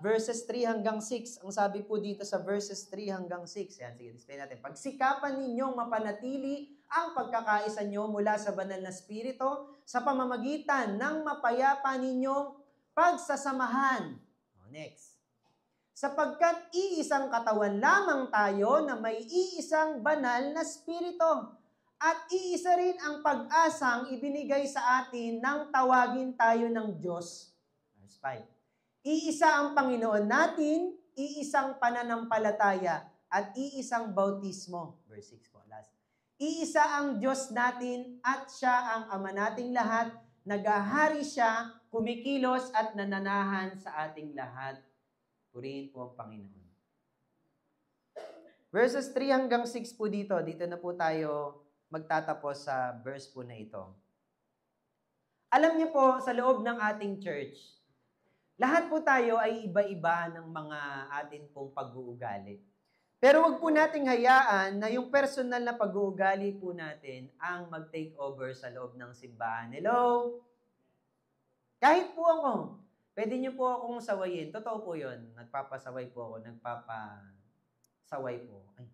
Verses 3 hanggang 6. Ang sabi po dito sa verses 3 hanggang 6. Yan, sige, display natin. Pagsikapan ninyong mapanatili ang pagkakaisa nyo mula sa banal na spirito sa pamamagitan ng mapayapa ninyong pagsasamahan. Next. Sapagkat iisang katawan lamang tayo na may iisang banal na spirito. At iisa rin ang pag-asang ibinigay sa atin nang tawagin tayo ng Diyos. Verse 5. Iisa ang Panginoon natin, iisang pananampalataya, at iisang bautismo. Verse 6 po, last. Iisa ang Diyos natin at siya ang Ama nating lahat. Nagahari siya, kumikilos at nananahan sa ating lahat. Purihin po ang Panginoon. Verses 3 hanggang 6 po dito. Dito na po tayo magtatapos sa verse po na ito. Alam niyo po, sa loob ng ating church, lahat po tayo ay iba-iba ng mga atin pong pag-uugali. Pero wag po nating hayaan na yung personal na pag-uugali po natin ang mag-take over sa loob ng simbahan. Hello? Kahit po ako, pwede niyo po akong sawayin. Totoo po yun. Nagpapasaway po ako. Nagpapasaway po. Ay.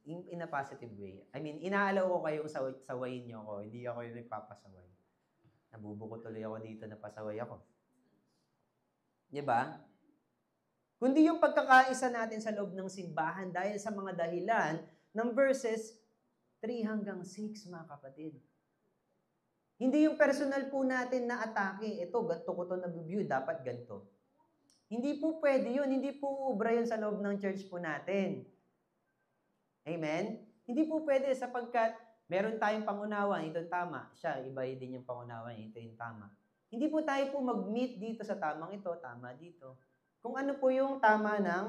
In a positive way. I mean, inaalaw ko kayong sawayin niyo ako. Hindi ako yung nagpapasaway. Nabubuko tuloy ako dito na pasaway ako. Diba? Kundi yung pagkakaisa natin sa loob ng simbahan dahil sa mga dahilan ng verses 3 hanggang 6, mga kapatid. Hindi yung personal po natin na atake. Ito, ganito ko ito nabibigyo, dapat ganito. Hindi po pwede yun. Hindi po ubra yun sa loob ng church po natin. Amen? Hindi po pwede sapagkat meron tayong pangunawa, ito tama. Siya, iba din yung pangunawa, ito yung tama. Hindi po tayo po mag-meet dito sa tamang ito, tama dito. Kung ano po yung tama ng,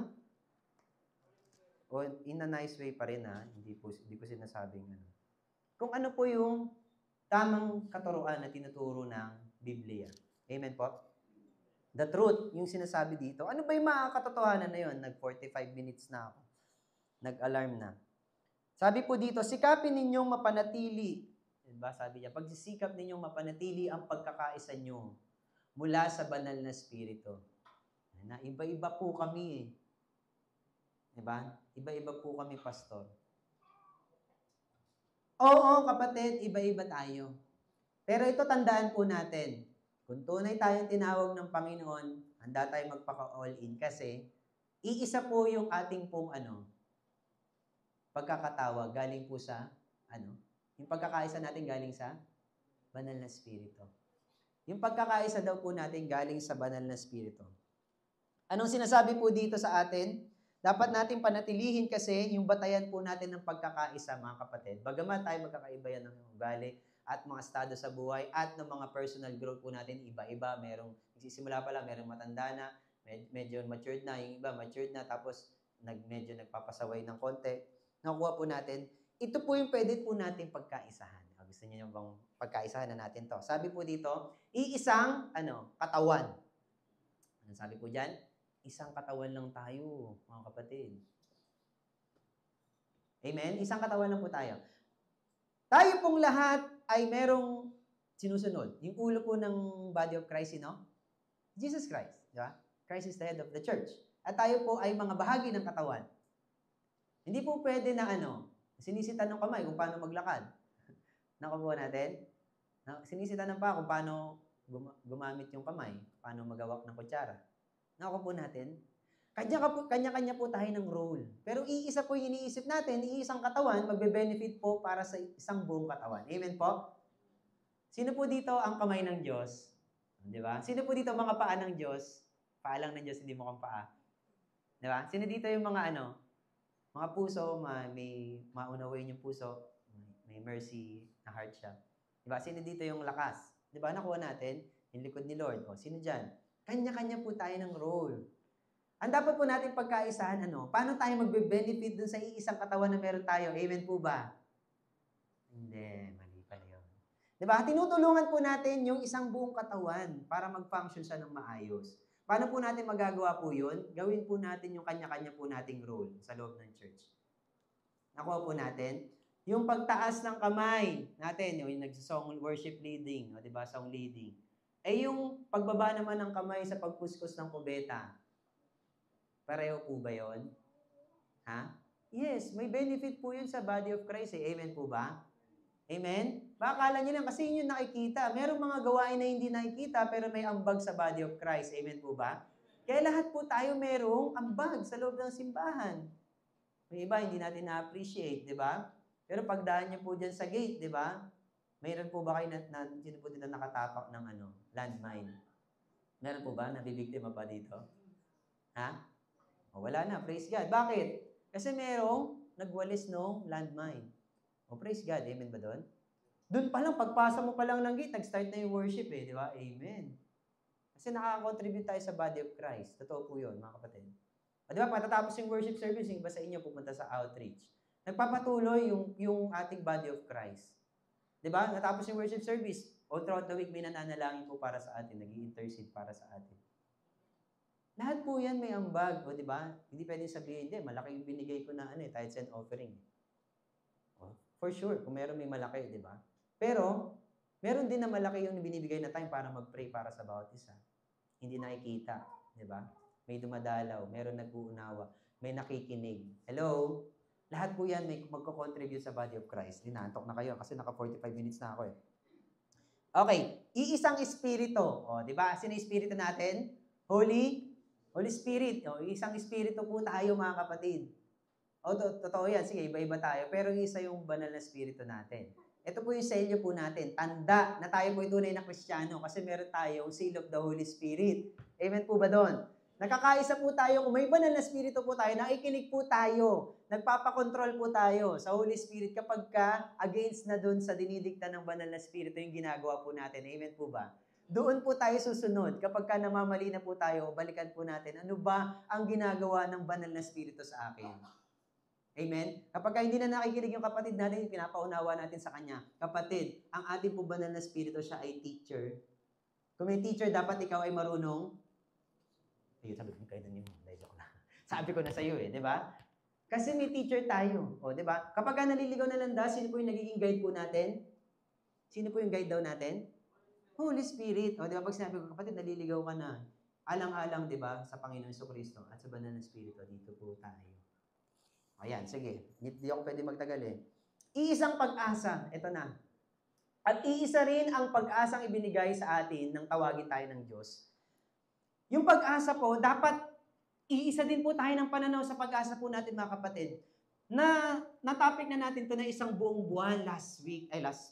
in a nice way pa rin hindi ko sinasabing ano. Kung ano po yung tamang katuruan na tinuturo ng Biblia. Amen po? The truth, yung sinasabi dito. Ano ba yung mga katotohanan na yun? Nag-45 minutes na ako. Nag-alarm na. Sabi po dito, sikapin ninyong mapanatili. Diba? Sabi niya, pagsisikap ninyong mapanatili ang pagkakaisa nyo mula sa banal na spirito. Na iba-iba po kami. Diba? Iba-iba po kami, pastor. Oo, kapatid, iba-iba tayo. Pero ito tandaan po natin, kung tunay tayong tinawag ng Panginoon, handa tayong magpaka-all in kasi iisa po yung ating pong pagkakatawag galing po sa yung pagkakaisa natin galing sa banal na Espiritu. Yung pagkakaisa daw po natin galing sa banal na Espiritu. Anong sinasabi po dito sa atin? Dapat nating panatilihin kasi yung batayan po natin ng pagkakaisa, mga kapatid. Bagaman tayo magkakaiba yan ng ugali at mga estado sa buhay at ng mga personal growth po natin, iba-iba. Merong, nagsisimula pa lang, merong matanda na, medyo matured na, yung iba matured na, tapos medyo nagpapasaway ng konti. Nakuha po natin. Ito po yung pwede po natin pagkaisahan. Gusto niyo bang pagkaisahan na natin to? Sabi po dito, iisang katawan. Ano sabi po dyan? Isang katawan lang tayo, mga kapatid. Amen? Isang katawan lang po tayo. Tayo pong lahat ay merong sinusunod. Yung ulo po ng body of Christ, Jesus Christ. Di ba? Christ is the head of the church. At tayo po ay mga bahagi ng katawan. Hindi po pwede na sinisitan ng kamay kung paano maglakad. Nakuha natin? Sinisitan ng pa kung paano gumamit yung kamay, paano magawak ng kutsara. Nakuha po natin? Kanya-kanya po tayo ng role. Pero iisa po yung iniisip natin, iisang katawan, magbe-benefit po para sa isang buong katawan. Amen po? Sino po dito ang kamay ng Diyos? Di ba? Sino po dito mga paa ng Diyos? Paa lang ng Diyos, hindi mukhang paa. Di ba? Sino dito yung mga mga puso, may maunawain yung puso, may mercy na heart siya. Di ba? Sino dito yung lakas? Di ba? Nakuha natin yung likod ni Lord. O, sino dyan? Kanya-kanya po tayo ng role. Ang dapat po natin pagkaisahan, paano tayo magbe-benefit dun sa iisang katawan na meron tayo? Amen po ba? Hindi, mali pala yun. Diba? Tinutulungan po natin yung isang buong katawan para mag-function siya ng maayos. Paano po natin magagawa po yun? Gawin po natin yung kanya-kanya po nating role sa loob ng church. Nakuha po natin? Yung pagtaas ng kamay natin, yung nagsasong worship leading, diba? Song leading. Yung pagbaba naman ng kamay sa pagpuskos ng kubeta, pareho po ba yun? Ha? Yes, may benefit po yun sa body of Christ. Amen po ba? Amen? Baka akala nyo lang, kasi yun yung nakikita. Merong mga gawain na hindi nakikita, pero may ambag sa body of Christ. Amen po ba? Kaya lahat po tayo merong ambag sa loob ng simbahan. May iba, hindi natin na-appreciate, di ba? Pero pagdaan nyo po dyan sa gate, di ba? Mayroon po ba kayo sino po dito nakatapak ng landmine? Meron po ba? Nabibiktima pa dito? Ha? O, wala na. Praise God. Bakit? Kasi merong nagwalis ng landmine. O, praise God. Amen ba doon? Doon pa lang, pagpasa mo pa lang ng gate, nag-start na yung worship di ba? Amen. Kasi nakaka-contribute tayo sa body of Christ. Totoo po yun, mga kapatid. O, di ba, patatapos yung worship service, yung iba sa inyo pupunta sa outreach. Nagpapatuloy yung ating body of Christ. Di ba? Natapos yung worship service, all throughout the week, may nananalangin po para sa atin, nag-i-intercede para sa atin. Lahat po yan may ambag, o di ba? Hindi pwedeng sabihin, hindi, malaki yung binigay ko na tithes and offering. O, for sure, kung meron may malaki, di ba? Pero, meron din na malaki yung binibigay na time para mag-pray para sa bawat isa. Hindi nakikita, di ba? May dumadalaw, meron nag-uunawa, may nakikinig. Hello? Lahat po yan may magko-contribute sa body of Christ. Dinantok na kayo kasi naka 45 minutes na ako Okay, iisang espiritu. O, di ba? Sino espiritu natin? Holy Spirit. O, isang espiritu po tayo, mga kapatid. O, totoo yan. Sige, iba-iba tayo. Pero isa yung banal na espiritu natin. Ito po yung selyo po natin. Tanda na tayo po yung tunay na Kristiyano kasi meron tayong seal of the Holy Spirit. Amen po ba doon? Nakakaisa po tayo. Kung may banal na espiritu po tayo, nakikinig po tayo. Nagpapakontrol po tayo sa Holy Spirit kapag against na doon sa dinidikta ng banal na espiritu yung ginagawa po natin. Amen po ba? Doon po tayo susunod. Kapag namamali na po tayo, balikan po natin, ano ba ang ginagawa ng banal na espiritu sa akin? Amen? Kapag hindi na nakikinig yung kapatid natin, pinapaunawa natin sa kanya, kapatid, ang ating po banal na espiritu, siya ay teacher. Kung may teacher, dapat ikaw ay marunong. Ayun, sabi ko kayo na niyo. Sabi ko na sa iyo di ba? Kasi may teacher tayo. O, di ba? Kapag naliligaw na landas, sino po yung nagiging guide po natin? Sino po yung guide daw natin? Holy Spirit. O, di ba? Pag sinabi ko, kapatid, naliligaw ka na. Alang-alang, di ba, sa Panginoon Jesucristo at sa banal na Espiritu, dito po tayo. Ayan, sige. Hindi ako pwede magtagal Iisang pag-asa. Ito na. At iisa rin ang pag-asang ibinigay sa atin nang tawagin tayo ng Diyos. Yung pag-asa po, dapat iisa din po tayo ng pananaw sa pag-asa po natin mga kapatid. Na-topic na natin to na isang buong buwan last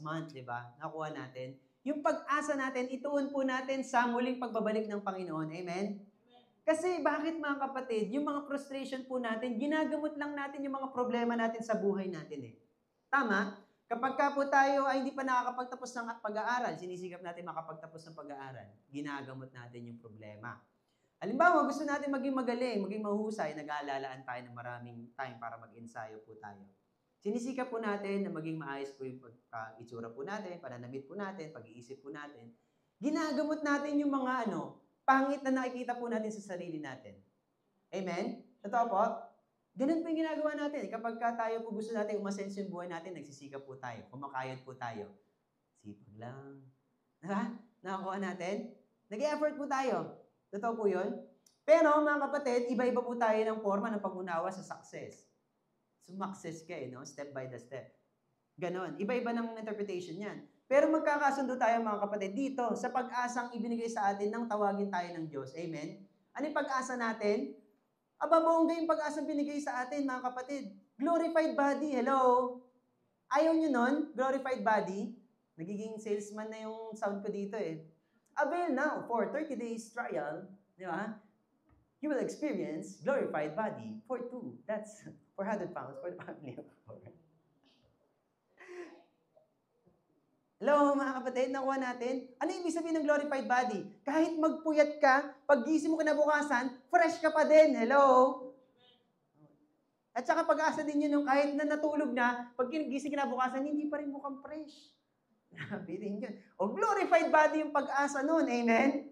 month, di ba? Nakuha natin. Yung pag-asa natin, ituon po natin sa muling pagbabalik ng Panginoon. Amen? Kasi bakit mga kapatid, yung mga frustration po natin, ginagamot lang natin yung mga problema natin sa buhay natin eh. Tama? Kapag ka po tayo ay hindi pa nakakapagtapos ng pag-aaral, sinisikap natin makapagtapos ng pag-aaral, ginagamot natin yung problema. Halimbawa, gusto natin maging magaling, maging mahusay, nag-aalalaan tayo ng maraming time para mag-ensayo po tayo. Sinisikap po natin na maging maayos po yung itsura po natin, pananamit po natin, pag-iisip po natin. Ginagamot natin yung mga pangit na nakikita po natin sa sarili natin. Amen? Totoo po? Ganun po yung ginagawa natin. Kapag tayo po gusto natin umasenso yung buhay natin, nagsisikap po tayo, kumakayod po tayo. Sipag lang. Diba? Nakakuha natin? Nag-e-effort po tayo. Totoo po yun? Pero mga kapatid, iba-iba po tayo ng forma ng pag-unawa sa success. Sumakses ka step by the step. Ganon. Iba-iba ng interpretation yan. Pero magkakasundo tayo mga kapatid dito sa pag-asang ibinigay sa atin nang tawagin tayo ng Diyos. Amen? Ano yung pag-asa natin? Aba, bongga yung pag-asang binigay sa atin mga kapatid. Glorified body. Hello? Ayaw nyo nun? Glorified body? Nagiging salesman na yung sound ko dito eh. Avail now for 30 days trial. Di ba? You will experience glorified body for 2. That's 400 pounds for the family of 4. Hello, mga kapatid, nakuha natin. Ano ibig sabihin ng glorified body? Kahit magpuyat ka, pag gising mo kinabukasan, fresh ka pa din. Hello? At saka pag-asa din yun, kahit na natulog na, pag gising kinabukasan, hindi pa rin mukhang fresh. Grabe din yun. O glorified body yung pag-asa nun. Amen?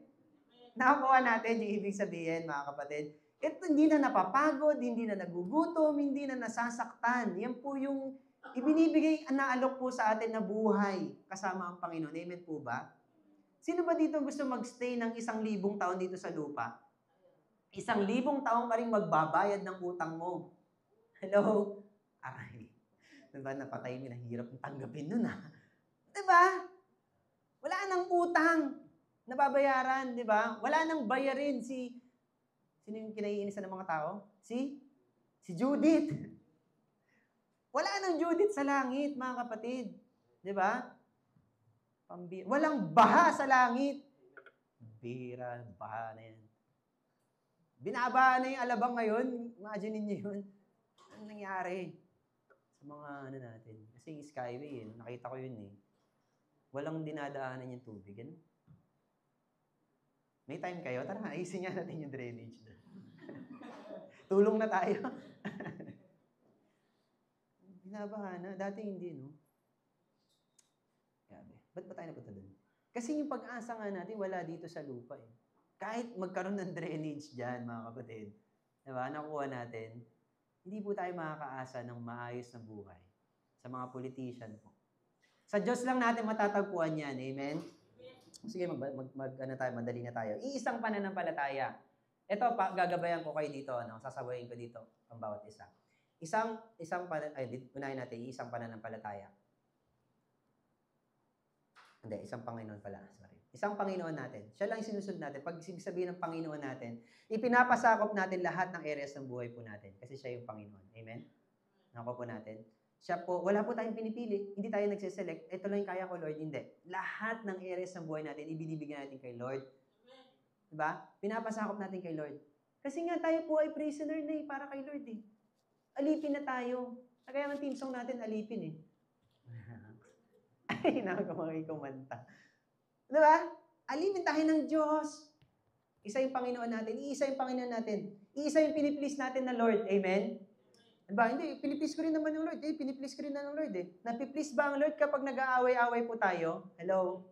Nakakuha natin yung ibig sabihin, mga kapatid. Ito hindi na napapagod, hindi na nagugutom, hindi na nasasaktan. Yan po yung ibinibigay, naalok po sa atin na buhay kasama ang Panginoon. Amen po ba? Sino ba dito gusto magstay ng 1,000 taon dito sa lupa? 1,000 taon ka rin magbabayad ng utang mo. Hello? Ay, diba napatay mo, nahirap ng tanggapin nun Diba? Wala nang utang na babayaran, diba? Wala nang bayarin sino yung kinaiinisan ng mga tao? Si Judith. Wala nang Judith sa langit, mga kapatid. Di ba? Walang baha sa langit. Bira, baha na yan. Binabaha na yung alabang ngayon. Imagine niyo yun. Anong nangyari sa mga natin? Kasi yung Skyway, nakita ko yun Walang dinadaanan yung tubig. May time kayo? Tara, ayusin nga natin yung drainage. Tulong na tayo. Binabaha na. Dati hindi, Grabe. Ba't ba tayo napunta doon? Kasi yung pag-asa nga natin, wala dito sa lupa Kahit magkaroon ng drainage dyan, mga kapatid. Diba? Nakuha natin. Hindi po tayo makakaasa ng maayos na buhay sa mga politician po. Sa Diyos lang natin matatagpuan yan. Amen? Sige, madali na tayo. Iisang pananampalataya. Ito, gagabayan ko kayo dito. Sasabayin ko dito ang bawat isa. Unahin natin, isang pananampalataya. Hindi, isang Panginoon pala. Sorry. Isang Panginoon natin. Siya lang sinusunod natin. Pag sabihin ng Panginoon natin, ipinapasakop natin lahat ng areas ng buhay po natin. Kasi siya yung Panginoon. Amen? Nakuha po natin. Siya po, wala po tayong pinipili. Hindi tayo nagsiselect. Ito lang yung kaya ko, Lord. Hindi. Lahat ng areas ng buhay natin, ibinibigyan natin kay Lord. Diba? Pinapasakop natin kay Lord. Kasi nga tayo po ay prisoner na para kay Lord Alipin na tayo. Kaya ng team song natin, alipin Ay, nakakamagay kumanta. Diba? Alipin tayo ng Diyos. Isa yung Panginoon natin. Iisa yung Panginoon natin. Iisa yung piniplease natin na Lord. Amen? Diba? Hindi, piniplease ko rin naman ng Lord. Piniplease ko rin na ng Lord Napiplease ba ang Lord kapag nag-aaway-away po tayo? Hello?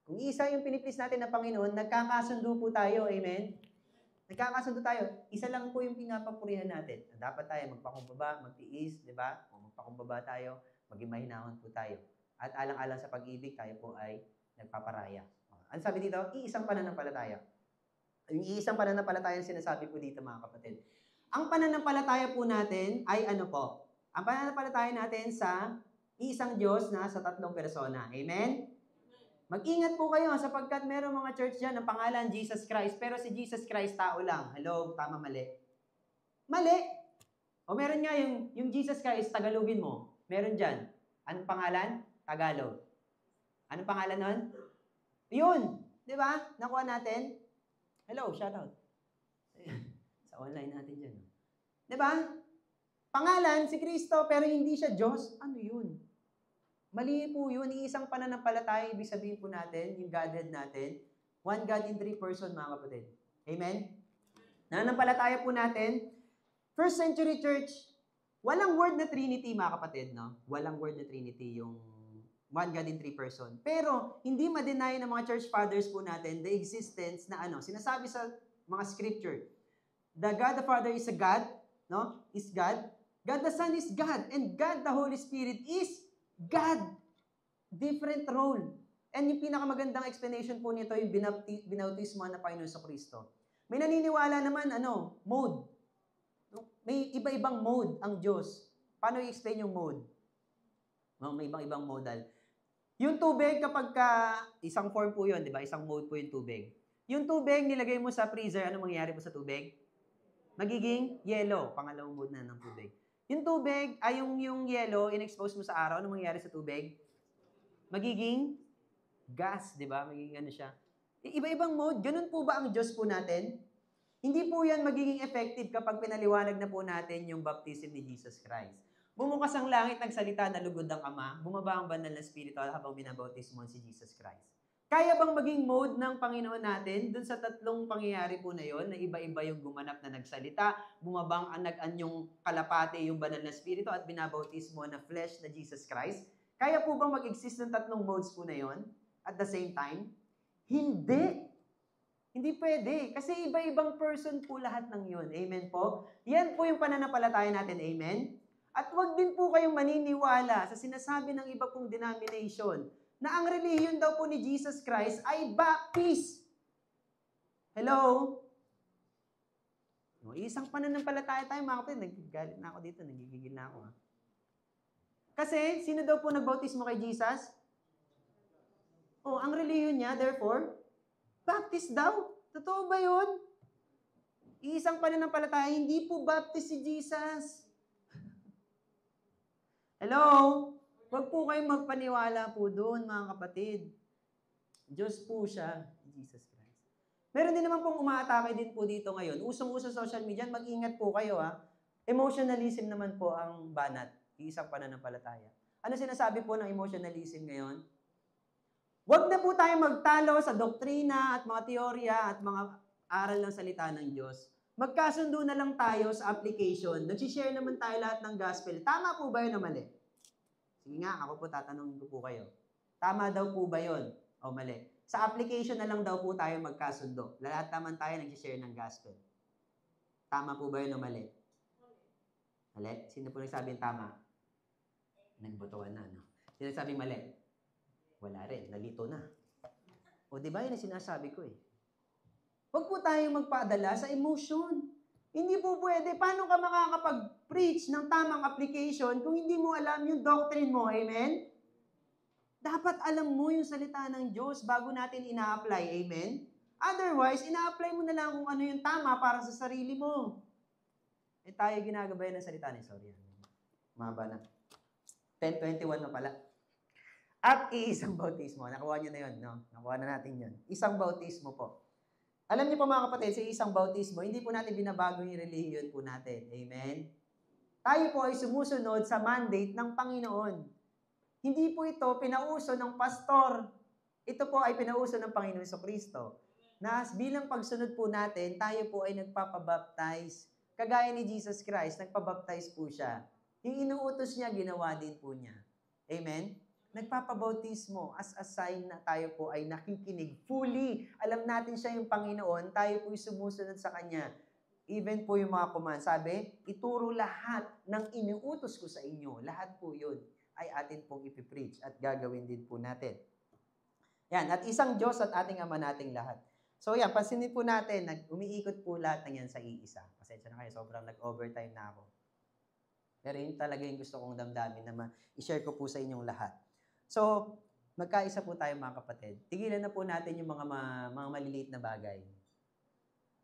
Kung isa yung piniplease natin na Panginoon, nagkakasundo po tayo. Amen? Nagkakasundo tayo. Isa lang po yung pinapapurihan natin. Dapat tayo magpakumbaba, magtiis, di ba? Kung magpakumbaba tayo, maging mahinahon po tayo. At alang-alang sa pag-ibig, tayo po ay nagpaparaya. Ano sabi dito? Iisang pananampalataya. Yung iisang pananampalataya ang sinasabi po dito, mga kapatid. Ang pananampalataya po natin ay ano po? Ang pananampalataya natin sa Iisang Diyos na sa tatlong persona. Amen? Mag-ingat po kayo sapagkat merong mga church dyan ng pangalan Jesus Christ, pero si Jesus Christ tao lang. Hello, tama, mali? Mali! O meron nga yung Jesus Christ, Tagalogin mo. Meron dyan. Anong pangalan? Tagalog. Anong pangalan nun? Yun! Di ba? Nakuha natin? Hello, shout out. Sa online natin dyan. Di ba? Pangalan, si Kristo, pero hindi siya Diyos. Ano yun? Mali po yun. Iisang pananampalataya, ibig sabihin po natin, yung Godhead natin, one God in three person, mga kapatid. Amen? Nananampalataya po natin, first century church, walang word na Trinity, mga kapatid, no? Walang word na Trinity, yung one God in three person. Pero, hindi ma-deny ng mga church fathers po natin the existence na sinasabi sa mga scripture. The God the Father is a God, no? Is God. God the Son is God. And God the Holy Spirit is God. Different role. And yung pinakamagandang explanation po nito, yung binautismo na Panginoon sa Kristo. May naniniwala naman, mode. May iba-ibang mode ang Diyos. Paano i-explain yung mode? May ibang modal. Yung tubig, kapag isang form po yun, di ba? Isang mode po yung tubig. Yung tubig, nilagay mo sa freezer, ano mangyayari po sa tubig? Magiging yellow. Pangalawang mode na ng tubig. Yung tubig, yung yellow, in-expose mo sa araw, ano mangyayari sa tubig? Magiging gas, di ba? Magiging siya. Iba-ibang mode. Ganun po ba ang Diyos po natin? Hindi po yan magiging effective kapag pinaliwanag na po natin yung baptism ni Jesus Christ. Bumukas ang langit, nagsalita na lugod ang Ama, bumaba ang banal na Espiritu habang binabautismo si Jesus Christ. Kaya bang maging mode ng Panginoon natin dun sa tatlong pangyayari po na yon na iba-iba yung gumanap na nagsalita, bumabang ang nag-anyong kalapate yung banal na Espiritu at binabautismo na flesh na Jesus Christ? Kaya po bang mag-exist ng tatlong modes po na yon at the same time? Hindi. Hindi pwede. Kasi iba-ibang person po lahat ng yun. Amen po? Yan po yung pananampalataya natin. Amen? At huwag din po kayong maniniwala sa sinasabi ng iba pong denomination na ang relihiyon daw po ni Jesus Christ ay Baptist. Hello? Isang pananampalataya tayo, mga kapatid. Nagagalit na ako dito. Nagigigil na ako. Kasi, sino daw po nagbautismo kay Jesus? Ang relihiyon niya, therefore, Baptist daw. Totoo ba yun? Isang pananampalataya, hindi po Baptist si Jesus. Hello? Huwag po kayong magpaniwala po doon, mga kapatid. Diyos po siya, Jesus Christ. Meron din naman pong umaatake din po dito ngayon. Usong-uso sa social media, mag-ingat po kayo Emotionalism naman po ang banat. Isang pananampalataya. Ano sinasabi po ng emotionalism ngayon? Huwag na po tayo magtalo sa doktrina at mga teorya at mga aral ng salita ng Diyos. Magkasundo na lang tayo sa application. Nagsishare naman tayo lahat ng gospel. Tama po ba yun o mali? Sige nga, ako po tatanungin ko po kayo. Tama daw po ba yun o mali? Sa application na lang daw po tayo magkasundo. Lahat naman tayo nagsishare ng gospel. Tama po ba yun o mali? Mali? Sino po nagsabing tama? Nagbotohan na, no? Sino nagsabing mali? Wala rin. Nalito na. O, di ba yun ang sinasabi ko eh? Huwag po tayong magpadala sa emotion. Hindi po pwede. Paano ka makakapag-preach ng tamang application kung hindi mo alam yung doctrine mo? Amen? Dapat alam mo yung salita ng Diyos bago natin ina-apply. Amen? Otherwise, ina-apply mo na lang kung ano yung tama para sa sarili mo. Tayo ginagabayan ng salita ni Sorry. Mahaba na. 10:21 na pala. At iisang bautismo. Nakuha nyo na yun, no? Nakuha na natin yun. Isang bautismo po. Alam niyo po mga kapatid, sa isang bautismo, hindi po natin binabago yung relihiyon po natin. Amen? Tayo po ay sumusunod sa mandate ng Panginoon. Hindi po ito pinauso ng pastor. Ito po ay pinauso ng Panginoon Kristo. Na bilang pagsunod po natin, tayo po ay nagpapabaptize. Kagaya ni Jesus Christ, nagpabaptize po siya. Yung inuutos niya, ginawa din po niya. Amen? Nagpapabautismo as a sign na tayo po ay nakikinig fully. Alam natin siya yung Panginoon, tayo po ay sumusunod sa Kanya. Even po yung mga command, sabi, ituro lahat ng iniutos ko sa inyo. Lahat po yun ay atin pong ipipreach at gagawin din po natin. Yan, at isang Diyos at ating Ama nating lahat. So yan, pansinin po natin, umiikot po lahat ng yan sa iisa. Pasensya na kayo, sobrang nag-overtime na ako. Pero yun talaga yung gusto kong damdamin na i-share ko po sa inyong lahat. So, magkaisa po tayo mga kapatid. Tigilan na po natin yung mga maliliit na bagay.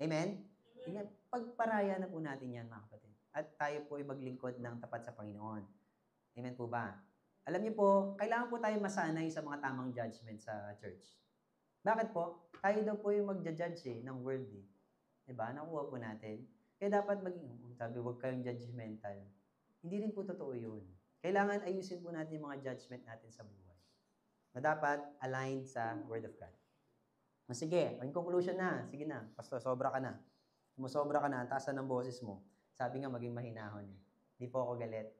Amen? Amen. Pagparaya na po natin yan mga kapatid. At tayo po ay maglingkod ng tapat sa Panginoon. Amen po ba? Alam niyo po, kailangan po tayo masanay sa mga tamang judgment sa church. Bakit po? Tayo daw po yung magja-judge ng word eh. Diba? Nakuha po natin. Kaya dapat sabi, huwag kayong judgmental. Hindi rin po totoo yun. Kailangan ayusin po natin yung mga judgment natin sa buhay. Na dapat aligned sa Word of God. Sige, in conclusion na. Sige na, pastor, sobra ka na. Sumusobra ka na, ang taas na ng boses mo. Sabi nga, maging mahinahon. Hindi po ako galit.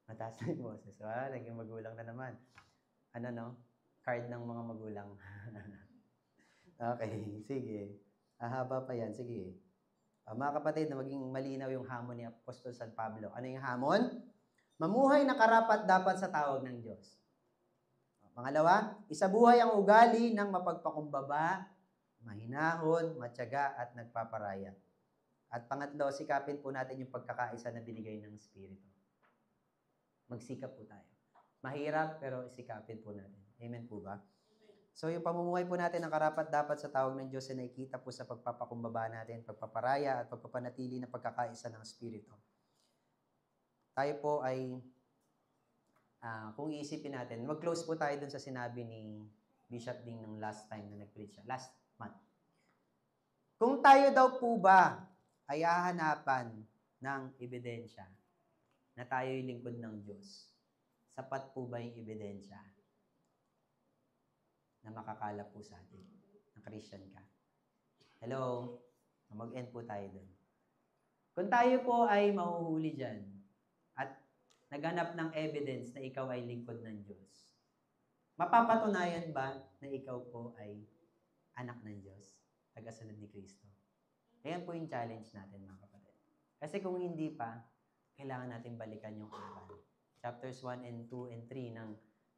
Mataas na yung boses. Naging magulang na naman. Ano no? Card ng mga magulang. Okay, sige. Haba pa yan. Sige. Mga kapatid, na maging malinaw yung hamon ni Apostol San Pablo. Ano yung hamon? Mamuhay na karapat-dapat sa tawag ng Diyos. Pangalawa, isabuhay ang ugali ng mapagpakumbaba, mahinahon, matyaga, at nagpaparaya. At pangatlo, sikapin po natin yung pagkakaisa na binigay ng Espiritu. Magsikap po tayo. Mahirap, pero isikapin po natin. Amen po ba? So, yung pamumuhay po natin ng karapat-dapat sa tawag ng Diyos ay nakikita po sa pagpapakumbaba natin, pagpaparaya, at pagpapanatili ng pagkakaisa ng Espiritu. Tayo po ay, kung iisipin natin, mag-close po tayo dun sa sinabi ni Bishop Ding ng last time na nag-preach siya, last month. Kung tayo daw po ba ay hahanapan ng ebidensya na tayo'y lingkod ng Diyos, sapat po ba yung ebidensya na makakalap po sa atin na Christian ka? Hello? Mag-end po tayo dun. Kung tayo po ay mahuhuli dyan at naghanap ng evidence na ikaw ay lingkod ng Diyos, mapapatunayan ba na ikaw po ay anak ng Diyos, tagasunod ni Kristo? Ayan po yung challenge natin mga kapatid. Kasi kung hindi pa, kailangan natin balikan yung aral. Chapters 1 and 2 and 3 ng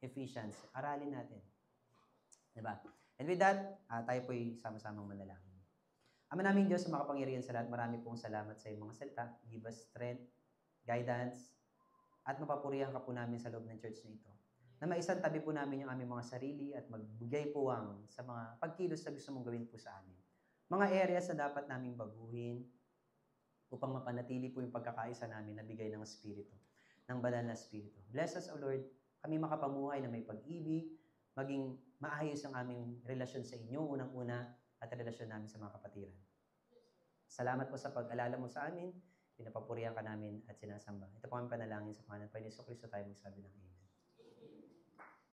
Ephesians, aralin natin. Diba? And with that, tayo po'y sama-samang manalangin. Ama naming Diyos, makapangyarihan sa lahat, marami pong salamat sa iyong mga salita. Give us strength, guidance, at mapapurihan ka po namin sa loob ng church na ito. Na maisan tabi po namin yung aming mga sarili at magbigay puwang sa mga pagkilos na gusto mong gawin po sa amin. Mga areas na dapat naming baguhin upang mapanatili po yung pagkakaisa namin na bigay ng Espiritu, ng banal na Espiritu. Bless us, O Lord, kami makapamuhay na may pag-ibig, maging maayos ang aming relasyon sa inyo, unang-una, at relasyon namin sa mga kapatiran. Salamat po sa pag-alala mo sa amin, pinapapurihan ka namin at sinasamba. Ito po ang panalangin sa pangalan ng Panginoon Kristo tayo magsabi ng Amen.